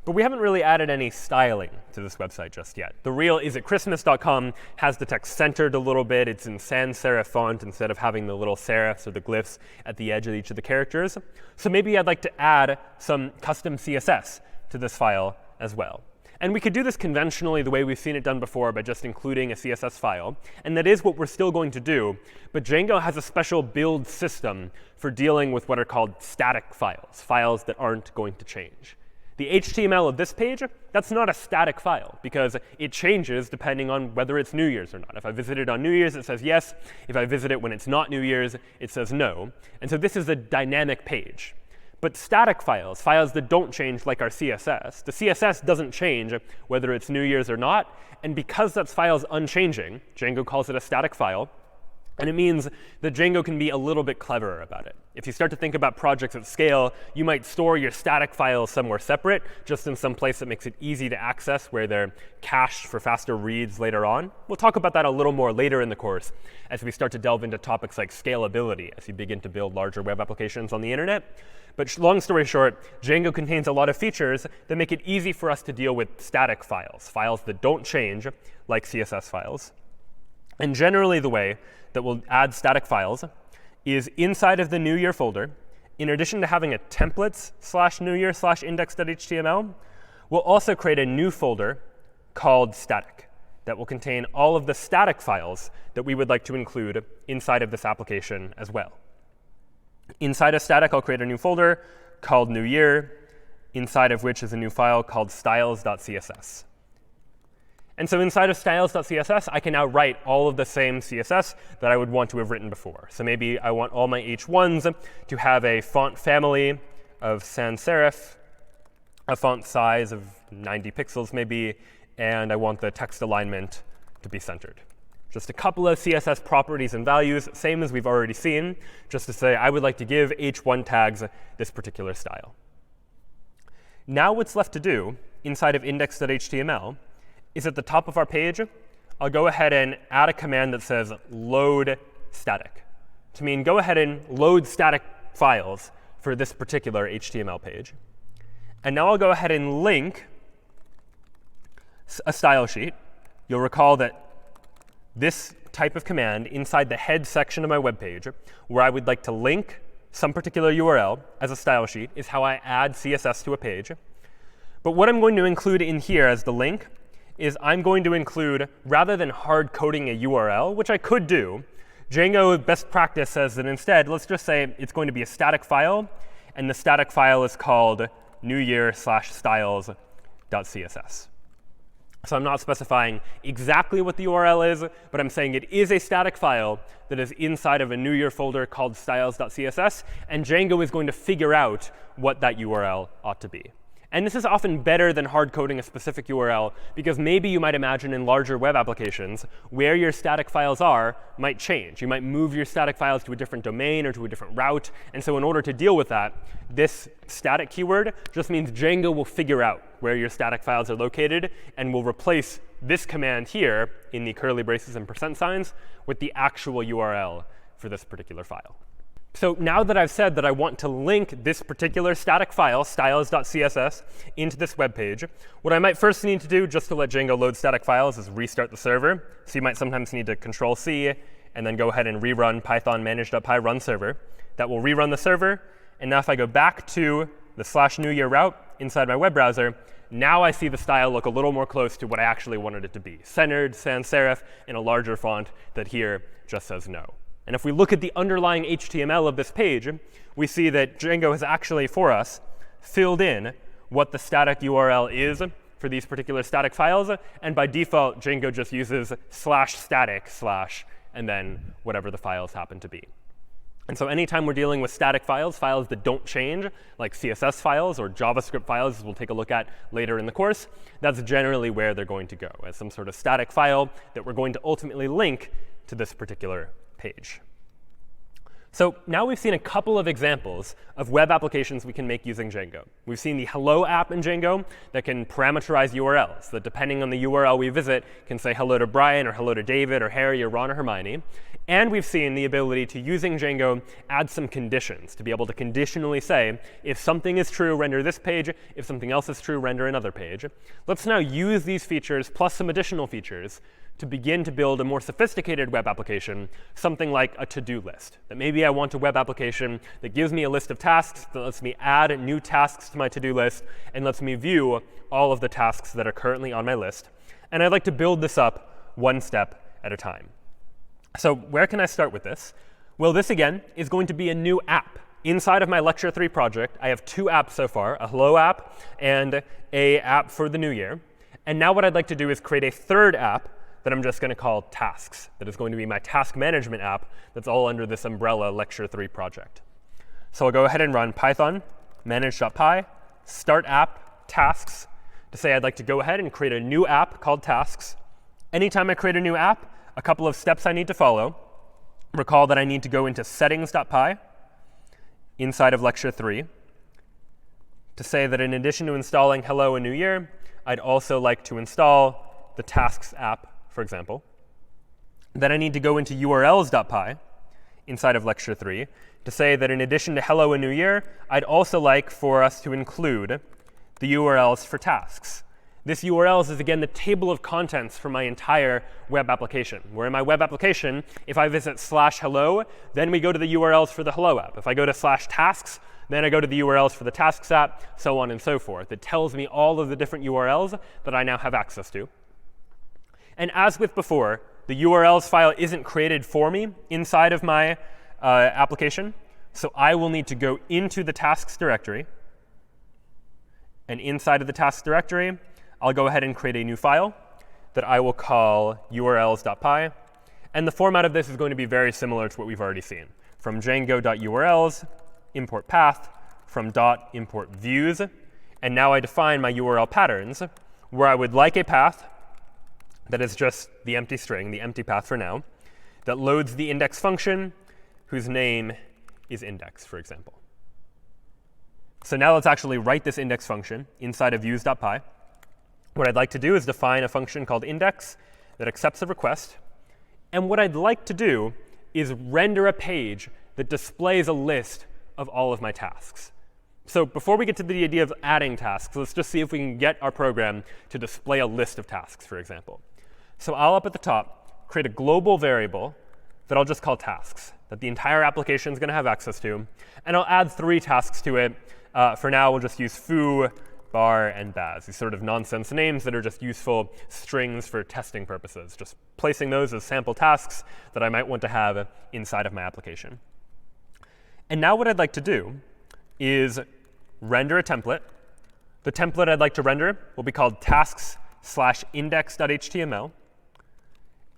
but we haven't really added any styling to this website just yet. The real isitchristmas.com has the text centered a little bit. It's in sans serif font instead of having the little serifs or the glyphs at the edge of each of the characters. So maybe I'd like to add some custom CSS to this file as well. And we could do this conventionally the way we've seen it done before by just including a CSS file. And that is what we're still going to do. But Django has a special build system for dealing with what are called static files, files that aren't going to change. The HTML of this page, that's not a static file, because it changes depending on whether it's New Year's or not. If I visit it on New Year's, it says yes. If I visit it when it's not New Year's, it says no. And so this is a dynamic page. But static files, files that don't change like our CSS, the CSS doesn't change whether it's New Year's or not. And because that file is unchanging, Django calls it a static file. And it means that Django can be a little bit cleverer about it. If you start to think about projects at scale, you might store your static files somewhere separate, just in some place that makes it easy to access, where they're cached for faster reads later on. We'll talk about that a little more later in the course as we start to delve into topics like scalability as you begin to build larger web applications on the internet. But long story short, Django contains a lot of features that make it easy for us to deal with static files, files that don't change, like CSS files. And generally the way that we'll add static files is inside of the New Year folder. In addition to having a templates/newyear/index.html, we'll also create a new folder called static that will contain all of the static files that we would like to include inside of this application as well. Inside of static, I'll create a new folder called New Year. inside of which is a new file called styles.css. And so inside of styles.css, I can now write all of the same CSS that I would want to have written before. So maybe I want all my H1s to have a font family of sans serif, a font size of 90 pixels maybe, and I want the text alignment to be centered. Just a couple of CSS properties and values, same as we've already seen, just to say I would like to give H1 tags this particular style. Now what's left to do inside of index.html is at the top of our page, I'll go ahead and add a command that says load static, to mean go ahead and load static files for this particular HTML page. And now I'll go ahead and link a style sheet. You'll recall that this type of command inside the head section of my web page, where I would like to link some particular URL as a style sheet, is how I add CSS to a page. But what I'm going to include in here as the link is I'm going to include, rather than hard coding a URL, which I could do, Django best practice says that instead, let's just say it's going to be a static file, and the static file is called newyear/styles.css. So I'm not specifying exactly what the URL is, but I'm saying it is a static file that is inside of a New Year folder called styles.css, and Django is going to figure out what that URL ought to be. And this is often better than hard coding a specific URL, because maybe you might imagine in larger web applications where your static files are might change. You might move your static files to a different domain or to a different route. And so in order to deal with that, this static keyword just means Django will figure out where your static files are located and will replace this command here in the curly braces and %signs with the actual URL for this particular file. So now that I've said that I want to link this particular static file, styles.css, into this web page, what I might first need to do, just to let Django load static files, is restart the server. So you might sometimes need to Control-C and then go ahead and rerun python manage.py run server. That will rerun the server. And now if I go back to the /newyear route inside my web browser, now I see the style look a little more close to what I actually wanted it to be, centered, sans serif, in a larger font that here just says no. And if we look at the underlying HTML of this page, we see that Django has actually, for us, filled in what the static URL is for these particular static files. And by default, Django just uses /static/ and then whatever the files happen to be. And so anytime we're dealing with static files, files that don't change, like CSS files or JavaScript files, as we'll take a look at later in the course, that's generally where they're going to go, as some sort of static file that we're going to ultimately link to this particular page. So now we've seen a couple of examples of web applications we can make using Django. We've seen the Hello app in Django that can parameterize URLs, that depending on the URL we visit can say hello to Brian or hello to David or Harry or Ron or Hermione. And we've seen the ability to, using Django, add some conditions to be able to conditionally say, if something is true, render this page. If something else is true, render another page. Let's now use these features plus some additional features to begin to build a more sophisticated web application, something like a to-do list. That maybe I want a web application that gives me a list of tasks, that lets me add new tasks to my to-do list, and lets me view all of the tasks that are currently on my list. And I'd like to build this up one step at a time. So where can I start with this? Well, this, again, is going to be a new app. Inside of my Lecture 3 project, I have two apps so far, a Hello app and a app for the new year. And now what I'd like to do is create a third app that I'm just going to call Tasks, that is going to be my task management app that's all under this umbrella Lecture 3 project. So I'll go ahead and run python manage.py start app tasks to say I'd like to go ahead and create a new app called Tasks. Anytime I create a new app, a couple of steps I need to follow. Recall that I need to go into settings.py inside of Lecture 3 to say that in addition to installing Hello and New Year, I'd also like to install the Tasks app, for example. Then I need to go into urls.py inside of Lecture 3 to say that in addition to Hello and New Year, I'd also like for us to include the URLs for tasks. This URLs is, again, the table of contents for my entire web application, where in my web application, if I visit /hello, then we go to the URLs for the Hello app. If I go to /tasks, then I go to the URLs for the Tasks app, so on and so forth. It tells me all of the different URLs that I now have access to. And as with before, the URLs file isn't created for me inside of my application. So I will need to go into the tasks directory And inside of the tasks directory, I'll go ahead and create a new file that I will call urls.py. And the format of this is going to be very similar to what we've already seen. From django.urls, import path, from dot import views. And now I define my URL patterns, where I would like a path that is just the empty string, the empty path for now, that loads the index function whose name is index, for example. So now let's actually write this index function inside of views.py. What I'd like to do is define a function called index that accepts a request. And what I'd like to do is render a page that displays a list of all of my tasks. So before we get to the idea of adding tasks, let's just see if we can get our program to display a list of tasks, for example. So I'll up at the top create a global variable that I'll just call tasks, that the entire application is going to have access to. And I'll add 3 tasks to it. For now, we'll just use foo, bar, and baz, these sort of nonsense names that are just useful strings for testing purposes, just placing those as sample tasks that I might want to have inside of my application. And now what I'd like to do is render a template. The template I'd like to render will be called tasks/index.html.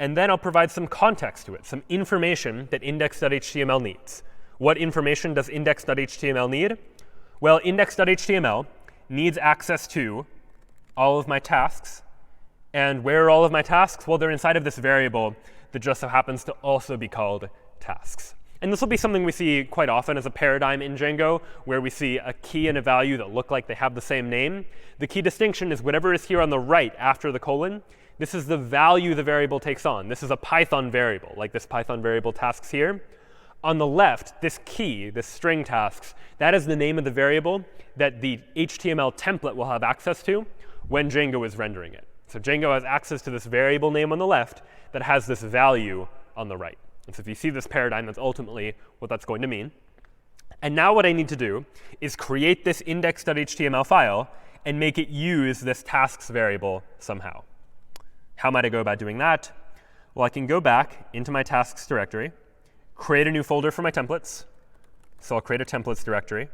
And then I'll provide some context to it, some information that index.html needs. What information does index.html need? Well, index.html needs access to all of my tasks. And where are all of my tasks? Well, they're inside of this variable that just so happens to also be called tasks. And this will be something we see quite often as a paradigm in Django, where we see a key and a value that look like they have the same name. The key distinction is whatever is here on the right after the colon, this is the value the variable takes on. This is a Python variable, like this Python variable tasks here. On the left, this key, this string tasks, that is the name of the variable that the HTML template will have access to when Django is rendering it. So Django has access to this variable name on the left that has this value on the right. And so if you see this paradigm, that's ultimately what that's going to mean. And now what I need to do is create this index.html file and make it use this tasks variable somehow. How might I go about doing that? Well, I can go back into my tasks directory, create a new folder for my templates. So I'll create a templates directory,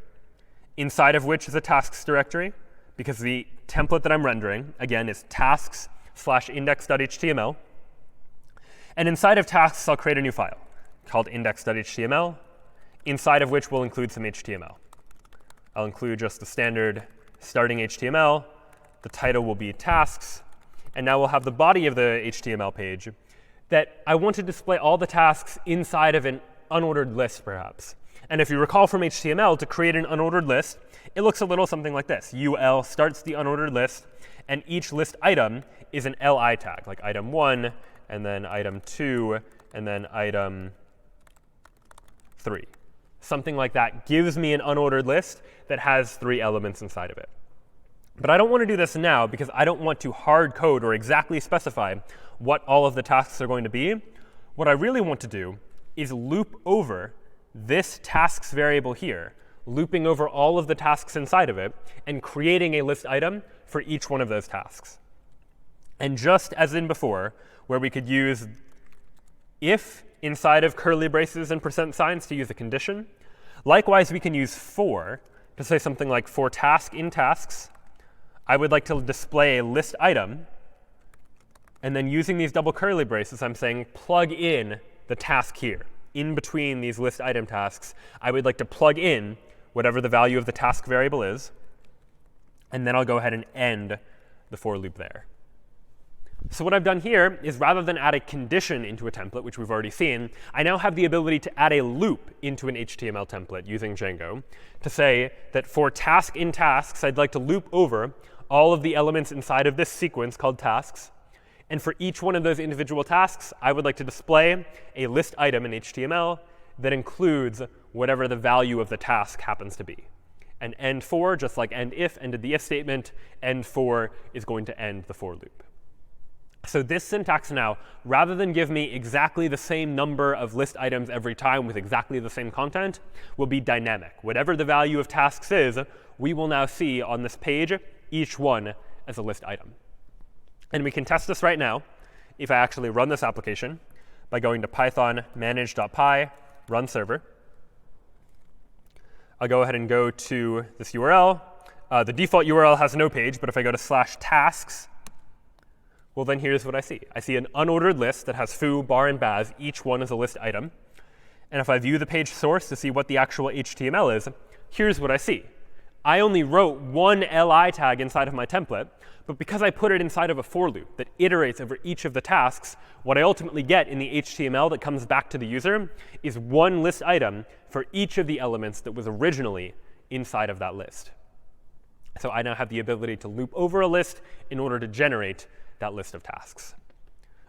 inside of which is a tasks directory, because the template that I'm rendering, again, is tasks/index.html. And inside of tasks, I'll create a new file called index.html, inside of which we'll include some HTML. I'll include just the standard starting HTML. The title will be tasks. And now we'll have the body of the HTML page that I want to display all the tasks inside of an unordered list, perhaps. And if you recall from HTML, to create an unordered list, it looks a little something like this. UL starts the unordered list, and each list item is an li tag, like item 1, and then item 2, and then item 3. Something like that gives me an unordered list that has 3 elements inside of it. But I don't want to do this now because I don't want to hard code or exactly specify what all of the tasks are going to be. What I really want to do is loop over this tasks variable here, looping over all of the tasks inside of it, and creating a list item for each one of those tasks. And just as in before, where we could use if inside of curly braces and % signs to use a condition, likewise we can use for to say something like for task in tasks, I would like to display a list item. And then using these double curly braces, I'm saying plug in the task here. In between these list item tasks, I would like to plug in whatever the value of the task variable is. And then I'll go ahead and end the for loop there. So what I've done here is rather than add a condition into a template, which we've already seen, I now have the ability to add a loop into an HTML template using Django to say that for task in tasks, I'd like to loop over all of the elements inside of this sequence called tasks. And for each one of those individual tasks, I would like to display a list item in HTML that includes whatever the value of the task happens to be. And end for, just like end if ended the if statement, end for is going to end the for loop. So this syntax now, rather than give me exactly the same number of list items every time with exactly the same content, will be dynamic. Whatever the value of tasks is, we will now see on this page each one as a list item. And we can test this right now if I actually run this application by going to python manage.py run server. I'll go ahead and go to this URL. The default URL has no page, but if I go to /tasks, well, then here's what I see. I see an unordered list that has foo, bar, and baz. Each one is a list item. And if I view the page source to see what the actual HTML is, here's what I see. I only wrote one li tag inside of my template, but because I put it inside of a for loop that iterates over each of the tasks, what I ultimately get in the HTML that comes back to the user is one list item for each of the elements that was originally inside of that list. So I now have the ability to loop over a list in order to generate that list of tasks.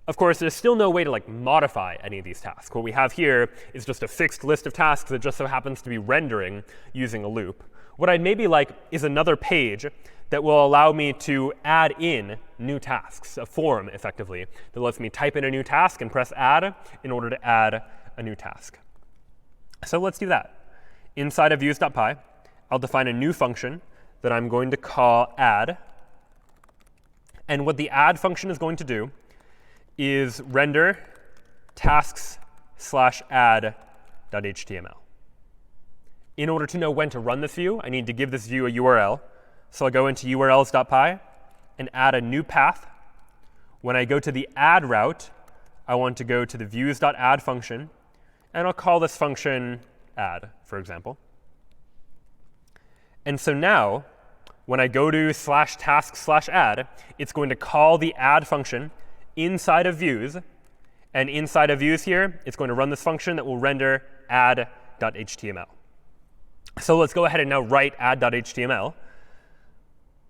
Of course, there's still no way to modify any of these tasks. What we have here is just a fixed list of tasks that just so happens to be rendering using a loop. What I'd maybe like is another page that will allow me to add in new tasks, a form, effectively, that lets me type in a new task and press add in order to add a new task. So let's do that. Inside of views.py, I'll define a new function that I'm going to call add. And what the add function is going to do is render tasks/add.html. In order to know when to run this view, I need to give this view a URL. So I'll go into urls.py and add a new path. When I go to the add route, I want to go to the views.add function, and I'll call this function add, for example. And so now, when I go to /tasks/add, it's going to call the add function inside of views. And inside of views here, it's going to run this function that will render add.html. So let's go ahead and now write add.html.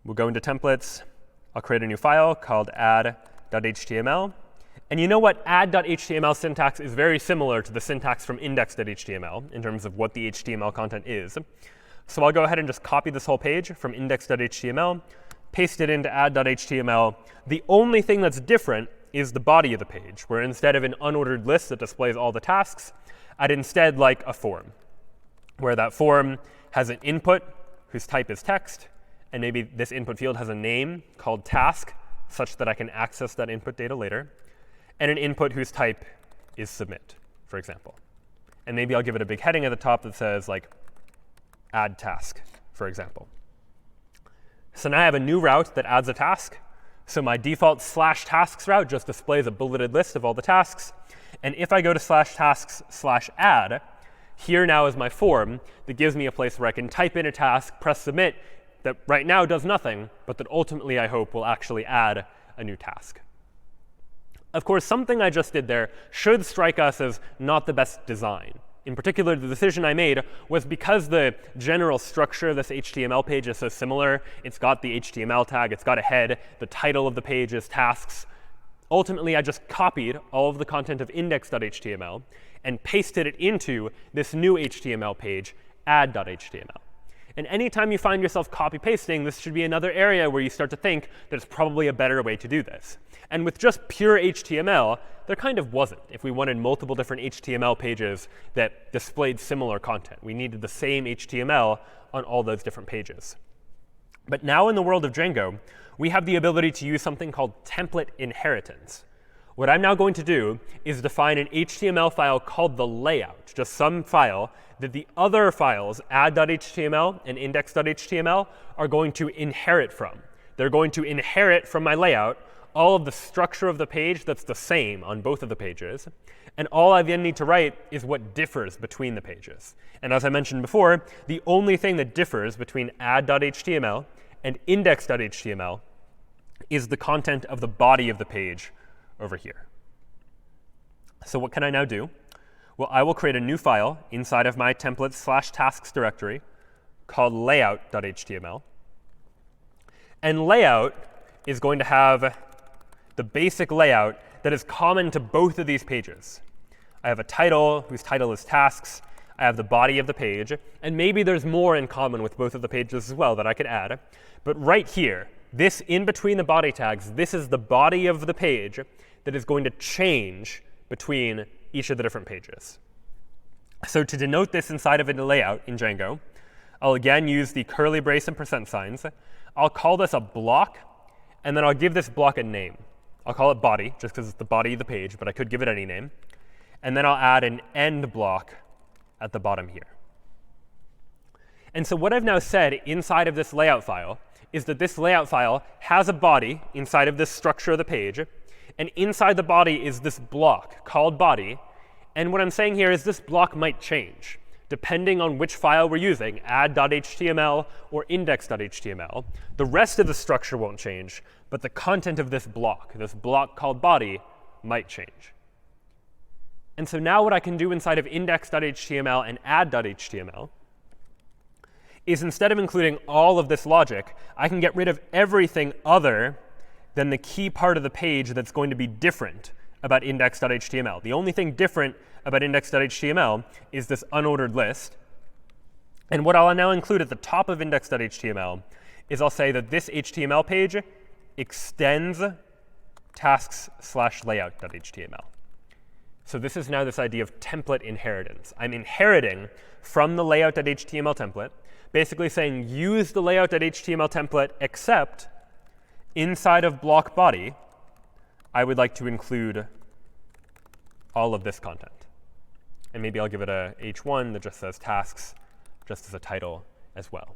We'll go into templates. I'll create a new file called add.html. And you know what? Add.html syntax is very similar to the syntax from index.html in terms of what the HTML content is. So I'll go ahead and just copy this whole page from index.html, paste it into add.html. The only thing that's different is the body of the page, where instead of an unordered list that displays all the tasks, I'd instead like a form, where that form has an input whose type is text, and maybe this input field has a name called task, such that I can access that input data later, and an input whose type is submit, for example. And maybe I'll give it a big heading at the top that says, add task, for example. So now I have a new route that adds a task. So my default /tasks route just displays a bulleted list of all the tasks. And if I go to /tasks/add, here now is my form that gives me a place where I can type in a task, press submit, that right now does nothing, but that ultimately I hope will actually add a new task. Of course, something I just did there should strike us as not the best design. In particular, the decision I made was because the general structure of this HTML page is so similar. It's got the HTML tag. It's got a head. The title of the page is tasks. Ultimately, I just copied all of the content of index.html and pasted it into this new HTML page, add.html. And anytime you find yourself copy-pasting, this should be another area where you start to think there's probably a better way to do this. And with just pure HTML, there kind of wasn't. If we wanted multiple different HTML pages that displayed similar content, we needed the same HTML on all those different pages. But now in the world of Django, we have the ability to use something called template inheritance. What I'm now going to do is define an HTML file called the layout, just some file that the other files, add.html and index.html, are going to inherit from. They're going to inherit from my layout all of the structure of the page that's the same on both of the pages. And all I then need to write is what differs between the pages. And as I mentioned before, the only thing that differs between add.html and index.html is the content of the body of the page over here. So what can I now do? Well, I will create a new file inside of my templates/tasks directory called layout.html. And layout is going to have the basic layout that is common to both of these pages. I have a title whose title is tasks. I have the body of the page. And maybe there's more in common with both of the pages as well that I could add. But right here, this in between the body tags, this is the body of the page that is going to change between each of the different pages. So to denote this inside of a layout in Django, I'll again use the curly brace and percent signs. I'll call this a block, and then I'll give this block a name. I'll call it body, just because it's the body of the page, but I could give it any name. And then I'll add an end block at the bottom here. And so what I've now said inside of this layout file is that this layout file has a body inside of this structure of the page. And inside the body is this block called body. And what I'm saying here is this block might change depending on which file we're using, add.html or index.html. The rest of the structure won't change, but the content of this block called body, might change. And so now what I can do inside of index.html and add.html is, instead of including all of this logic, I can get rid of everything other than the key part of the page that's going to be different about index.html. The only thing different about index.html is this unordered list. And what I'll now include at the top of index.html is I'll say that this HTML page extends tasks/layout.html. So this is now this idea of template inheritance. I'm inheriting from the layout.html template, basically saying use the layout.html template, except inside of block body, I would like to include all of this content. And maybe I'll give it a h1 that just says tasks, just as a title as well.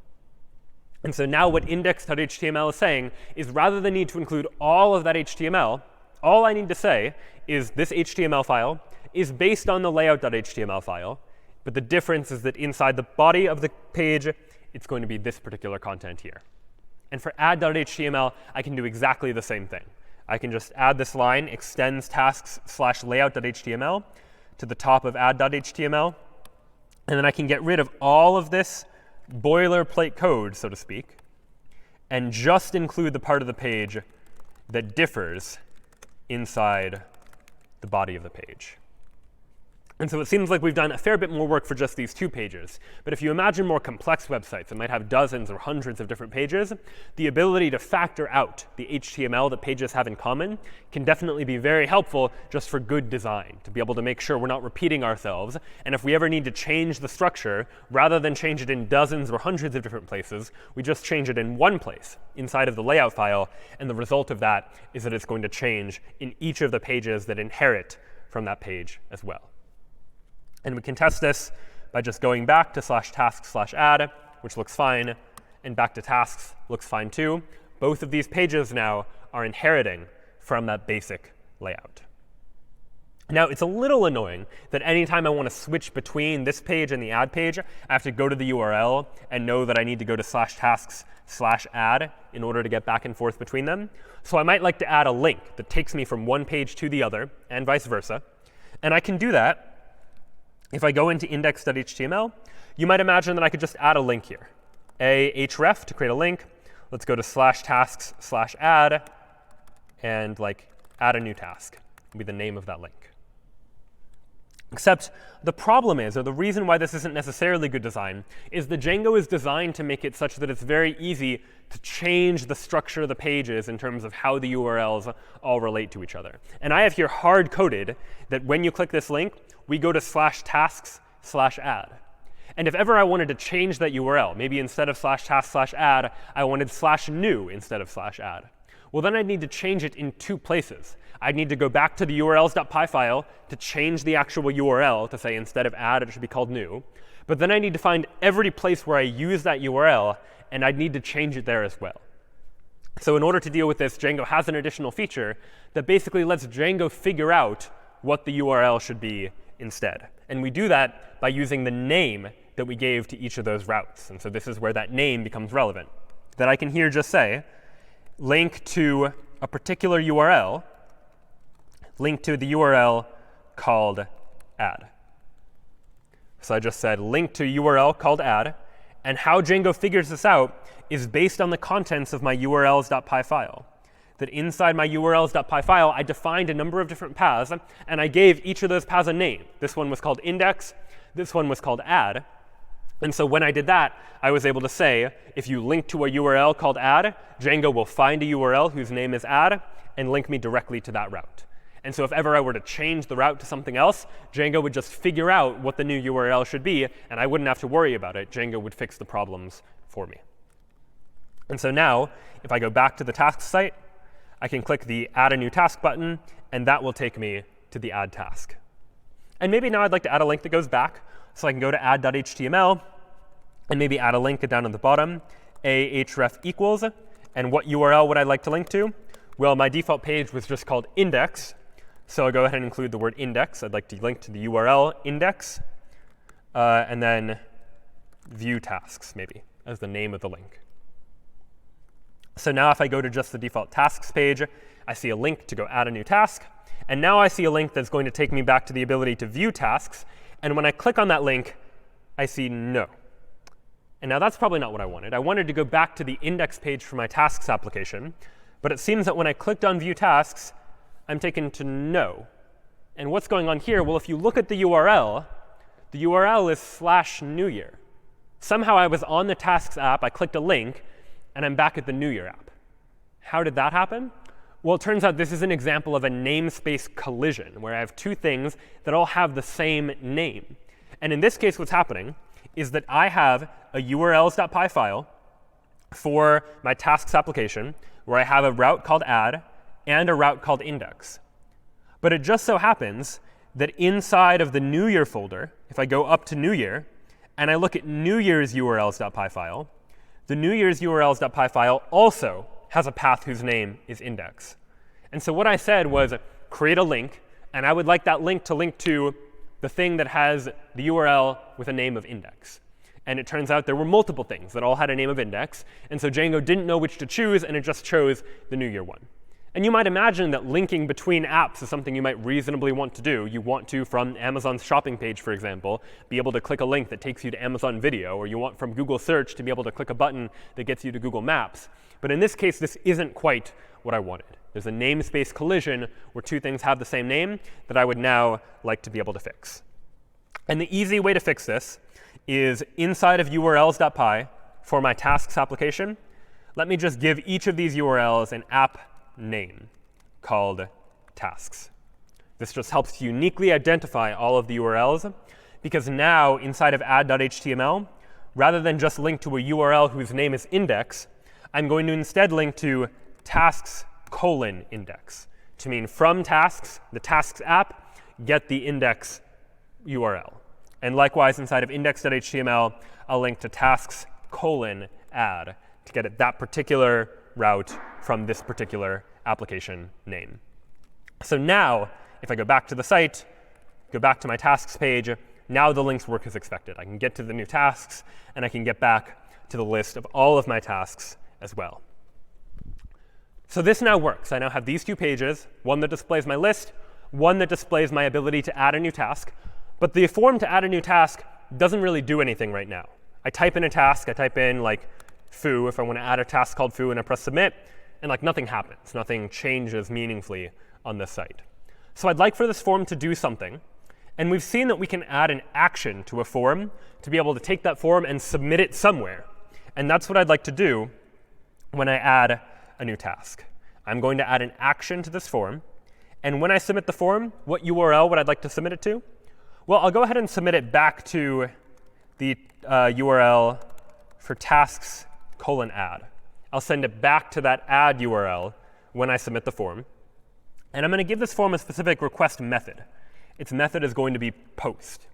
And so now what index.html is saying is, rather than need to include all of that HTML, all I need to say is this HTML file is based on the layout.html file. But the difference is that inside the body of the page, it's going to be this particular content here. And for add.html, I can do exactly the same thing. I can just add this line, extends tasks/layout.html, to the top of add.html. And then I can get rid of all of this boilerplate code, so to speak, and just include the part of the page that differs inside the body of the page. And so it seems like we've done a fair bit more work for just these two pages. But if you imagine more complex websites that might have dozens or hundreds of different pages, the ability to factor out the HTML that pages have in common can definitely be very helpful just for good design, to be able to make sure we're not repeating ourselves. And if we ever need to change the structure, rather than change it in dozens or hundreds of different places, we just change it in one place inside of the layout file. And the result of that is that it's going to change in each of the pages that inherit from that page as well. And we can test this by just going back to /tasks/add, which looks fine, and back to tasks looks fine too. Both of these pages now are inheriting from that basic layout. Now, it's a little annoying that anytime I want to switch between this page and the add page, I have to go to the URL and know that I need to go to /tasks/add in order to get back and forth between them. So I might like to add a link that takes me from one page to the other, and vice versa. And I can do that if I go into index.html. You might imagine that I could just add a link here. href to create a link. Let's go to /tasks/add and add a new task. Will be the name of that link. Except the problem is, or the reason why this isn't necessarily good design, is that Django is designed to make it such that it's very easy to change the structure of the pages in terms of how the URLs all relate to each other. And I have here hard-coded that when you click this link, we go to /tasks/add. And if ever I wanted to change that URL, maybe instead of /tasks/add, I wanted /new instead of /add. Well, then I'd need to change it in two places. I'd need to go back to the urls.py file to change the actual URL to say instead of add, it should be called new. But then I need to find every place where I use that URL, and I'd need to change it there as well. So in order to deal with this, Django has an additional feature that basically lets Django figure out what the URL should be instead. And we do that by using the name that we gave to each of those routes. And so this is where that name becomes relevant. That I can here just say, link to a particular URL, link to the URL called add. So I just said link to URL called add. And how Django figures this out is based on the contents of my urls.py file. That inside my urls.py file, I defined a number of different paths, and I gave each of those paths a name. This one was called index. This one was called add. And so when I did that, I was able to say, if you link to a URL called add, Django will find a URL whose name is add and link me directly to that route. And so if ever I were to change the route to something else, Django would just figure out what the new URL should be, and I wouldn't have to worry about it. Django would fix the problems for me. And so now, if I go back to the tasks site, I can click the Add a New Task button, and that will take me to the add task. And maybe now I'd like to add a link that goes back. So I can go to add.html, and maybe add a link down at the bottom, ahref equals, and what URL would I like to link to? Well, my default page was just called index, so I'll go ahead and include the word index. I'd like to link to the URL index, and then view tasks, maybe, as the name of the link. So now if I go to just the default tasks page, I see a link to go add a new task. And now I see a link that's going to take me back to the ability to view tasks. And when I click on that link, I see no. And now that's probably not what I wanted. I wanted to go back to the index page for my tasks application. But it seems that when I clicked on view tasks, I'm taken to no. And what's going on here? Well, if you look at the URL is /New Year. Somehow I was on the tasks app, I clicked a link, and I'm back at the New Year app. How did that happen? Well, it turns out this is an example of a namespace collision, where I have two things that all have the same name. And in this case, what's happening is that I have a urls.py file for my tasks application, where I have a route called add and a route called index. But it just so happens that inside of the New Year folder, if I go up to New Year, and I look at New Year's urls.py file, the New Year's urls.py file also has a path whose name is index. And so what I said was create a link, and I would like that link to link to the thing that has the URL with a name of index. And it turns out there were multiple things that all had a name of index. And so Django didn't know which to choose, and it just chose the New Year one. And you might imagine that linking between apps is something you might reasonably want to do. You want to, from Amazon's shopping page, for example, be able to click a link that takes you to Amazon Video, or you want from Google Search to be able to click a button that gets you to Google Maps. But in this case, this isn't quite what I wanted. There's a namespace collision where two things have the same name that I would now like to be able to fix. And the easy way to fix this is inside of urls.py for my tasks application, let me just give each of these URLs an app name called tasks. This just helps to uniquely identify all of the URLs, because now inside of add.html, rather than just link to a URL whose name is index, I'm going to instead link to tasks:index to mean from tasks, the tasks app, get the index URL. And likewise, inside of index.html, I'll link to tasks:add to get at that particular route from this particular application name. So now, if I go back to the site, go back to my tasks page, now the links work as expected. I can get to the new tasks, and I can get back to the list of all of my tasks as well. So this now works. I now have these two pages, one that displays my list, one that displays my ability to add a new task. But the form to add a new task doesn't really do anything right now. I type in a task. I type in like foo if I want to add a task called foo, and I press submit, and like nothing happens. Nothing changes meaningfully on this site. So I'd like for this form to do something. And we've seen that we can add an action to a form to be able to take that form and submit it somewhere. And that's what I'd like to do when I add a new task. I'm going to add an action to this form. And when I submit the form, what URL would I like to submit it to? Well, I'll go ahead and submit it back to the URL for tasks:add. I'll send it back to that add URL when I submit the form. And I'm going to give this form a specific request method. Its method is going to be post.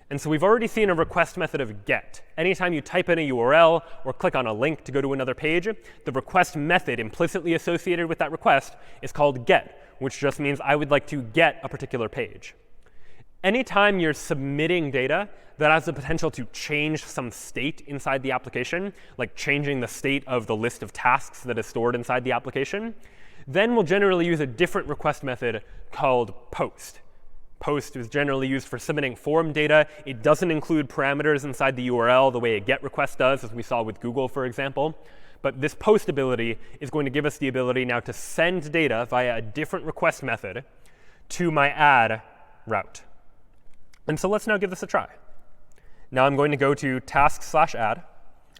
And so we've already seen a request method of get. Anytime you type in a URL or click on a link to go to another page, the request method implicitly associated with that request is called get, which just means I would like to get a particular page. Anytime you're submitting data that has the potential to change some state inside the application, like changing the state of the list of tasks that is stored inside the application, then we'll generally use a different request method called post. Post is generally used for submitting form data. It doesn't include parameters inside the URL the way a GET request does, as we saw with Google, for example. But this post ability is going to give us the ability now to send data via a different request method to my add route. And so let's now give this a try. Now I'm going to go to task/add.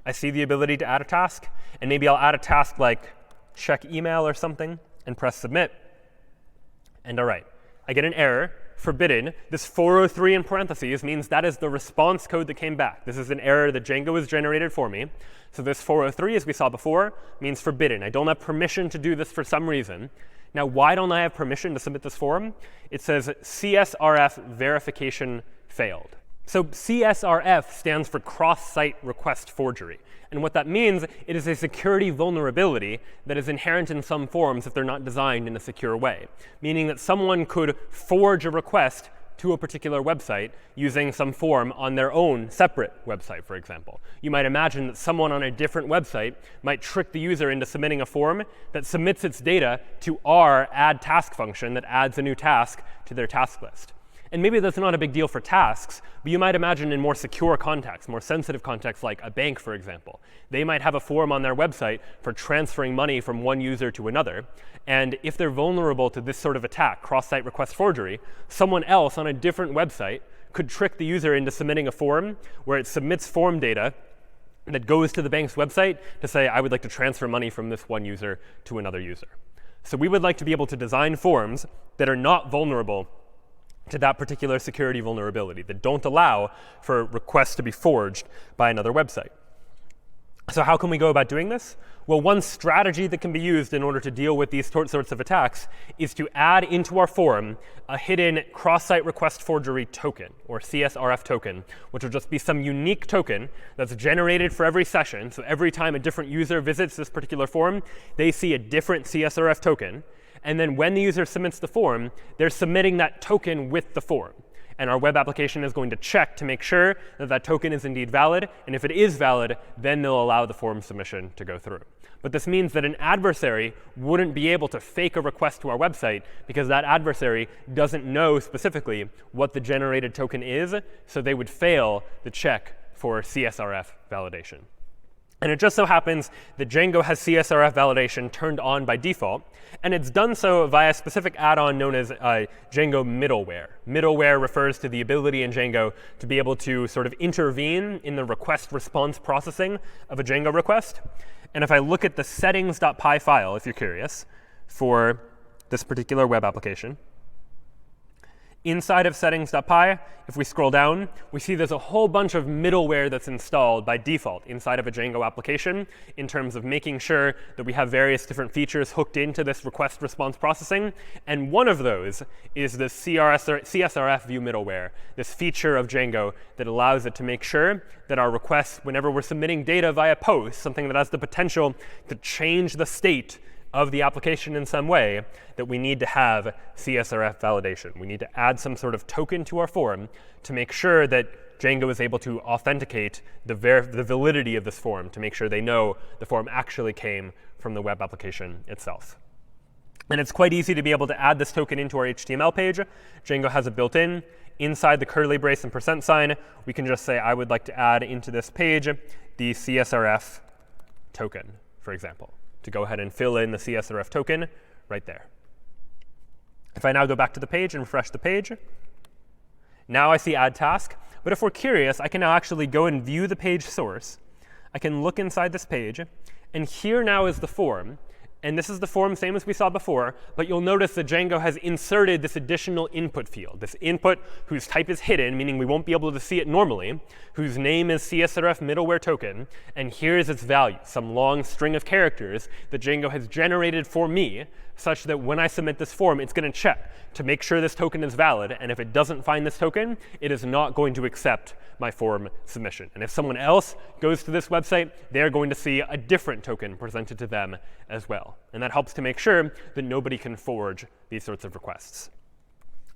I see the ability to add a task. And maybe I'll add a task like check email or something and press submit. And all right, I get an error. Forbidden. This 403 in parentheses means that is the response code that came back. This is an error that Django has generated for me. So this 403, as we saw before, means forbidden. I don't have permission to do this for some reason. Now, why don't I have permission to submit this form? It says CSRF verification failed. So CSRF stands for cross-site request forgery. And what that means, it is a security vulnerability that is inherent in some forms if they're not designed in a secure way, meaning that someone could forge a request to a particular website using some form on their own separate website, for example. You might imagine that someone on a different website might trick the user into submitting a form that submits its data to our add task function that adds a new task to their task list. And maybe that's not a big deal for tasks, but you might imagine in more secure contexts, more sensitive contexts like a bank, for example. They might have a form on their website for transferring money from one user to another. And if they're vulnerable to this sort of attack, cross-site request forgery, someone else on a different website could trick the user into submitting a form where it submits form data that goes to the bank's website to say, I would like to transfer money from this one user to another user. So we would like to be able to design forms that are not vulnerable to that particular security vulnerability, that don't allow for requests to be forged by another website. So how can we go about doing this? Well, one strategy that can be used in order to deal with these sorts of attacks is to add into our form a hidden cross-site request forgery token, or CSRF token, which will just be some unique token that's generated for every session. So every time a different user visits this particular form, they see a different CSRF token. And then when the user submits the form, they're submitting that token with the form. And our web application is going to check to make sure that that token is indeed valid. And if it is valid, then they'll allow the form submission to go through. But this means that an adversary wouldn't be able to fake a request to our website because that adversary doesn't know specifically what the generated token is. So they would fail the check for CSRF validation. And it just so happens that Django has CSRF validation turned on by default. And it's done so via a specific add-on known as Django middleware. Middleware refers to the ability in Django to be able to sort of intervene in the request-response processing of a Django request. And if I look at the settings.py file, if you're curious, for this particular web application, inside of settings.py, if we scroll down, we see there's a whole bunch of middleware that's installed by default inside of a Django application in terms of making sure that we have various different features hooked into this request response processing. And one of those is the CSRF view middleware, this feature of Django that allows it to make sure that our requests, whenever we're submitting data via post, something that has the potential to change the state of the application in some way, that we need to have CSRF validation. We need to add some sort of token to our form to make sure that Django is able to authenticate the validity of this form, to make sure they know the form actually came from the web application itself. And it's quite easy to be able to add this token into our HTML page. Django has it built in. Inside the curly brace and %sign, we can just say, I would like to add into this page the CSRF token, for example, to go ahead and fill in the CSRF token right there. If I now go back to the page and refresh the page, now I see add task. But if we're curious, I can now actually go and view the page source. I can look inside this page. And here now is the form. And this is the form, same as we saw before. But you'll notice that Django has inserted this additional input field, this input whose type is hidden, meaning we won't be able to see it normally, whose name is CSRF middleware token. And here's its value, some long string of characters that Django has generated for me, such that when I submit this form, it's going to check to make sure this token is valid. And if it doesn't find this token, it is not going to accept my form submission. And if someone else goes to this website, they're going to see a different token presented to them as well. And that helps to make sure that nobody can forge these sorts of requests.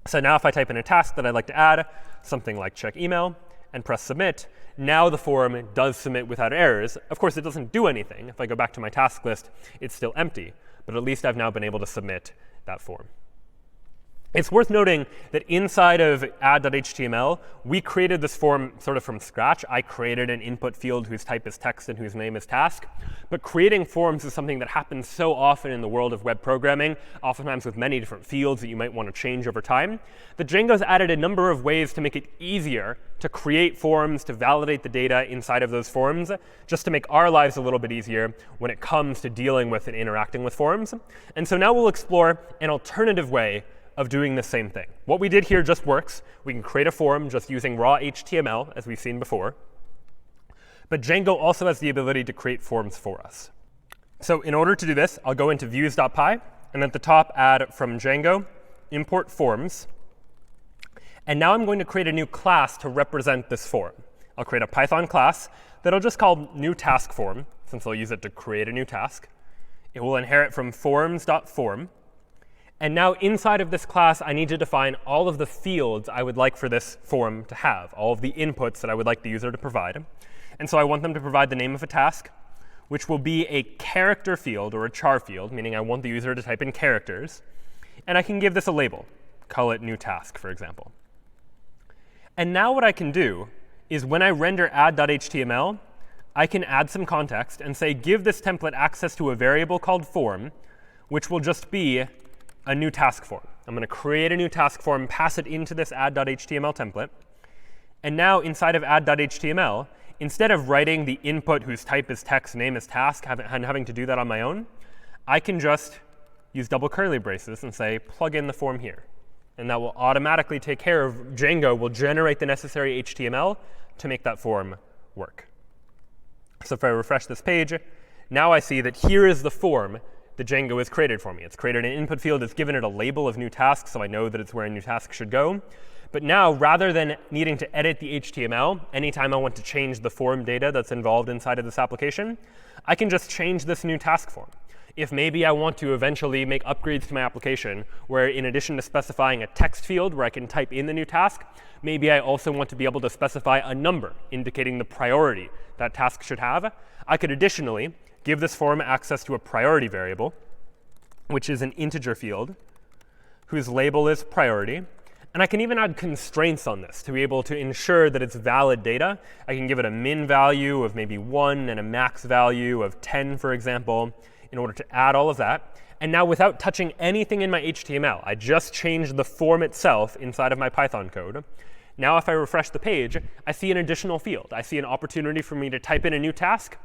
So now if I type in a task that I'd like to add, something like check email, and press submit, now the form does submit without errors. Of course, it doesn't do anything. If I go back to my task list, it's still empty. But at least I've now been able to submit that form. It's worth noting that inside of add.html, we created this form sort of from scratch. I created an input field whose type is text and whose name is task. But creating forms is something that happens so often in the world of web programming, oftentimes with many different fields that you might want to change over time, that Django's added a number of ways to make it easier to create forms, to validate the data inside of those forms, just to make our lives a little bit easier when it comes to dealing with and interacting with forms. And so now we'll explore an alternative way of doing the same thing. What we did here just works. We can create a form just using raw HTML, as we've seen before. But Django also has the ability to create forms for us. So in order to do this, I'll go into views.py, and at the top add from Django import forms. And now I'm going to create a new class to represent this form. I'll create a Python class that I'll just call new task form, since I'll use it to create a new task. It will inherit from forms.form. And now inside of this class, I need to define all of the fields I would like for this form to have, all of the inputs that I would like the user to provide. And so I want them to provide the name of a task, which will be a character field or a char field, meaning I want the user to type in characters. And I can give this a label, call it new task, for example. And now what I can do is when I render add.html, I can add some context and say, give this template access to a variable called form, which will just be a new task form. I'm going to create a new task form, pass it into this add.html template. And now inside of add.html, instead of writing the input whose type is text, name is task, and having to do that on my own, I can just use double curly braces and say, plug in the form here. And that will automatically take care of, Django will generate the necessary HTML to make that form work. So if I refresh this page, now I see that here is the form that Django has created for me. It's created an input field. It's given it a label of new task, so I know that it's where a new task should go. But now, rather than needing to edit the HTML anytime I want to change the form data that's involved inside of this application, I can just change this new task form. If maybe I want to eventually make upgrades to my application, where in addition to specifying a text field where I can type in the new task, maybe I also want to be able to specify a number indicating the priority that task should have, I could additionally give this form access to a priority variable, which is an integer field whose label is priority. And I can even add constraints on this to be able to ensure that it's valid data. I can give it a min value of maybe 1 and a max value of 10, for example, in order to add all of that. And now without touching anything in my HTML, I just changed the form itself inside of my Python code. Now if I refresh the page, I see an additional field. I see an opportunity for me to type in a new task.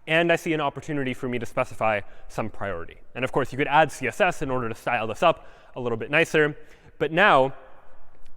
And I see an opportunity for me to specify some priority. And of course, you could add CSS in order to style this up a little bit nicer. But now,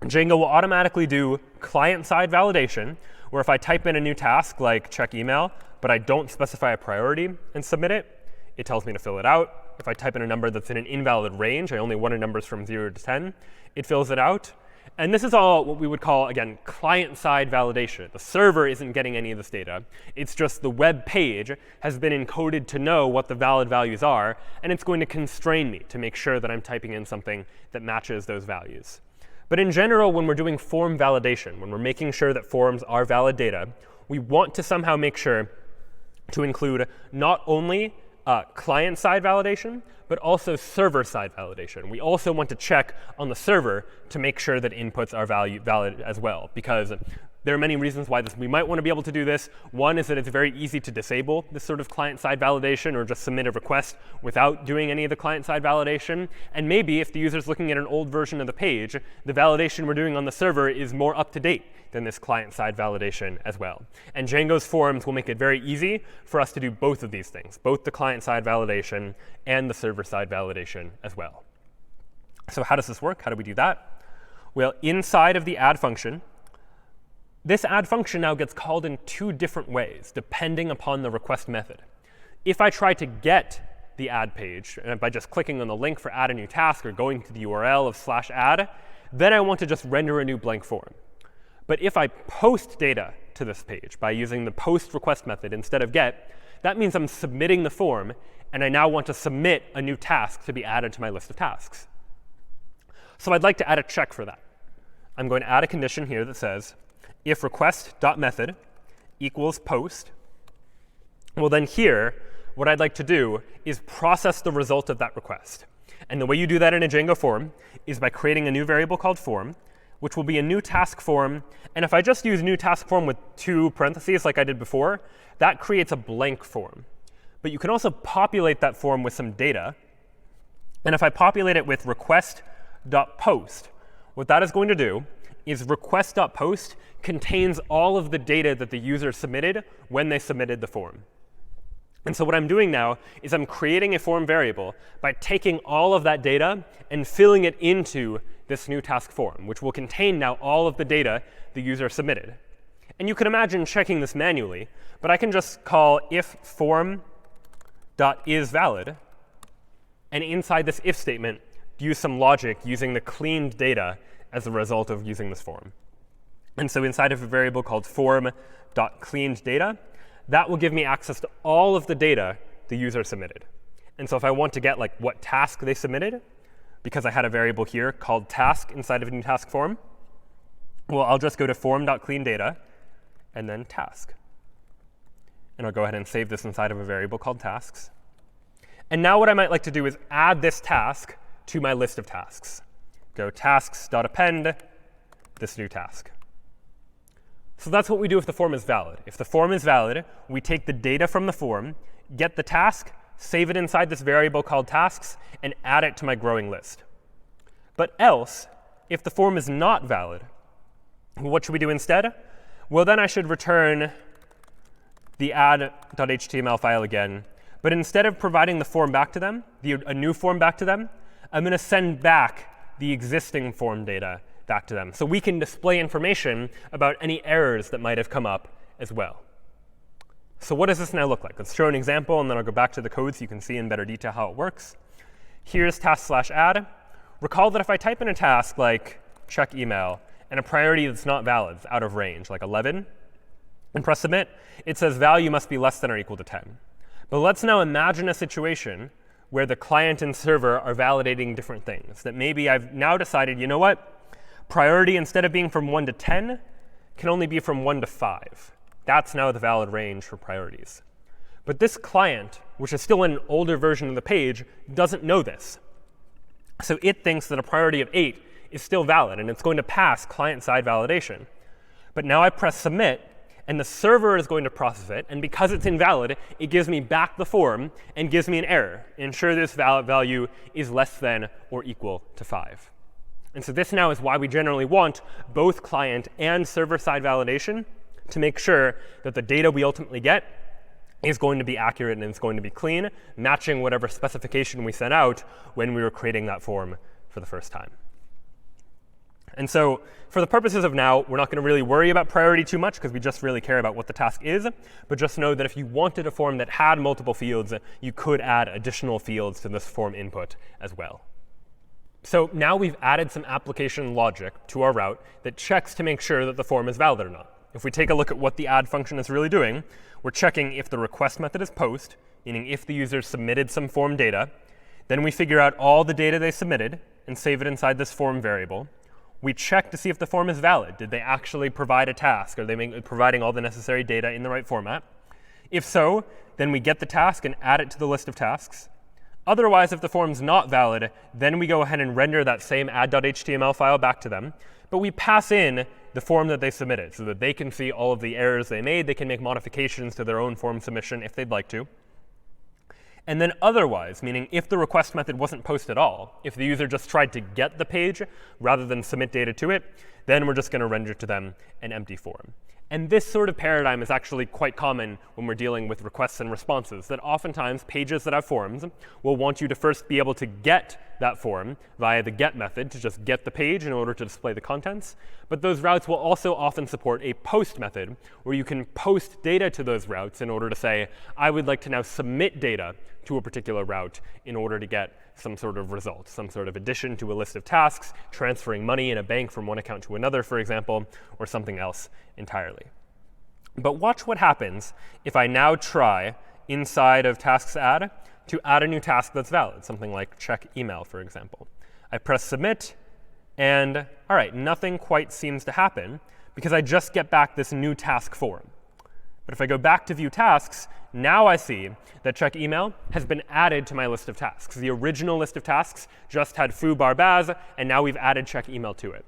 Django will automatically do client-side validation, where if I type in a new task like check email, but I don't specify a priority and submit it, it tells me to fill it out. If I type in a number that's in an invalid range, I only wanted numbers from 0 to 10, it fills it out. And this is all what we would call, again, client-side validation. The server isn't getting any of this data. It's just the web page has been encoded to know what the valid values are, and it's going to constrain me to make sure that I'm typing in something that matches those values. But in general, when we're doing form validation, when we're making sure that forms are valid data, we want to somehow make sure to include not only client-side validation, but also server-side validation. We also want to check on the server to make sure that inputs are valid as well, because there are many reasons why we might want to be able to do this. One is that it's very easy to disable this sort of client-side validation or just submit a request without doing any of the client-side validation. And maybe if the user is looking at an old version of the page, the validation we're doing on the server is more up-to-date than this client-side validation as well. And Django's forms will make it very easy for us to do both of these things, both the client-side validation and the server-side validation as well. So how does this work? How do we do that? Well, inside of the add function, this add function now gets called in two different ways, depending upon the request method. If I try to get the add page by just clicking on the link for add a new task or going to the URL of /add, then I want to just render a new blank form. But if I post data to this page by using the post request method instead of get, that means I'm submitting the form, and I now want to submit a new task to be added to my list of tasks. So I'd like to add a check for that. I'm going to add a condition here that says, if request.method equals post, well then here, what I'd like to do is process the result of that request. And the way you do that in a Django form is by creating a new variable called form, which will be a new task form. And if I just use new task form with 2 parentheses like I did before, that creates a blank form. But you can also populate that form with some data. And if I populate it with request.post, what that is going to do is request.post contains all of the data that the user submitted when they submitted the form. And so what I'm doing now is I'm creating a form variable by taking all of that data and filling it into this new task form, which will contain now all of the data the user submitted. And you can imagine checking this manually, but I can just call if form.isValid, and inside this if statement, use some logic using the cleaned data as a result of using this form. And so inside of a variable called form.cleanedData, that will give me access to all of the data the user submitted. And so if I want to get like what task they submitted, because I had a variable here called task inside of a new task form, well, I'll just go to form.cleanedData and then task. And I'll go ahead and save this inside of a variable called tasks. And now what I might like to do is add this task to my list of tasks. Go tasks.append this new task. So that's what we do if the form is valid. If the form is valid, we take the data from the form, get the task, save it inside this variable called tasks, and add it to my growing list. But else, if the form is not valid, what should we do instead? Well, then I should return the add.html file again. But instead of providing the form back to them, a new form back to them, I'm going to send back the existing form data back to them. So we can display information about any errors that might have come up as well. So what does this now look like? Let's show an example, and then I'll go back to the code so you can see in better detail how it works. Here's task/add. Recall that if I type in a task like check email and a priority that's not valid, it's out of range, like 11, and press submit, it says value must be less than or equal to 10. But let's now imagine a situation where the client and server are validating different things. That maybe I've now decided, you know what? Priority, instead of being from 1 to 10, can only be from 1 to 5. That's now the valid range for priorities. But this client, which is still an older version of the page, doesn't know this. So it thinks that a priority of 8 is still valid, and it's going to pass client-side validation. But now I press submit, and the server is going to process it. And because it's invalid, it gives me back the form and gives me an error. Ensure this value is less than or equal to 5. And so this now is why we generally want both client and server-side validation to make sure that the data we ultimately get is going to be accurate and it's going to be clean, matching whatever specification we sent out when we were creating that form for the first time. And so for the purposes of now, we're not going to really worry about priority too much because we just really care about what the task is. But just know that if you wanted a form that had multiple fields, you could add additional fields to this form input as well. So now we've added some application logic to our route that checks to make sure that the form is valid or not. If we take a look at what the add function is really doing, we're checking if the request method is post, meaning if the user submitted some form data. Then we figure out all the data they submitted and save it inside this form variable. We check to see if the form is valid. Did they actually provide a task? Are they providing all the necessary data in the right format? If so, then we get the task and add it to the list of tasks. Otherwise, if the form's not valid, then we go ahead and render that same add.html file back to them. But we pass in the form that they submitted so that they can see all of the errors they made. They can make modifications to their own form submission if they'd like to. And then otherwise, meaning if the request method wasn't post at all, if the user just tried to get the page rather than submit data to it, then we're just going to render to them an empty form. And this sort of paradigm is actually quite common when we're dealing with requests and responses, that oftentimes pages that have forms will want you to first be able to get that form via the get method to just get the page in order to display the contents. But those routes will also often support a post method where you can post data to those routes in order to say, I would like to now submit data to a particular route in order to get some sort of result, some sort of addition to a list of tasks, transferring money in a bank from one account to another, for example, or something else entirely. But watch what happens if I now try inside of tasks add to add a new task that's valid, something like check email, for example. I press submit, and all right, nothing quite seems to happen because I just get back this new task form. But if I go back to view tasks, now I see that check email has been added to my list of tasks. The original list of tasks just had foo bar baz, and now we've added check email to it.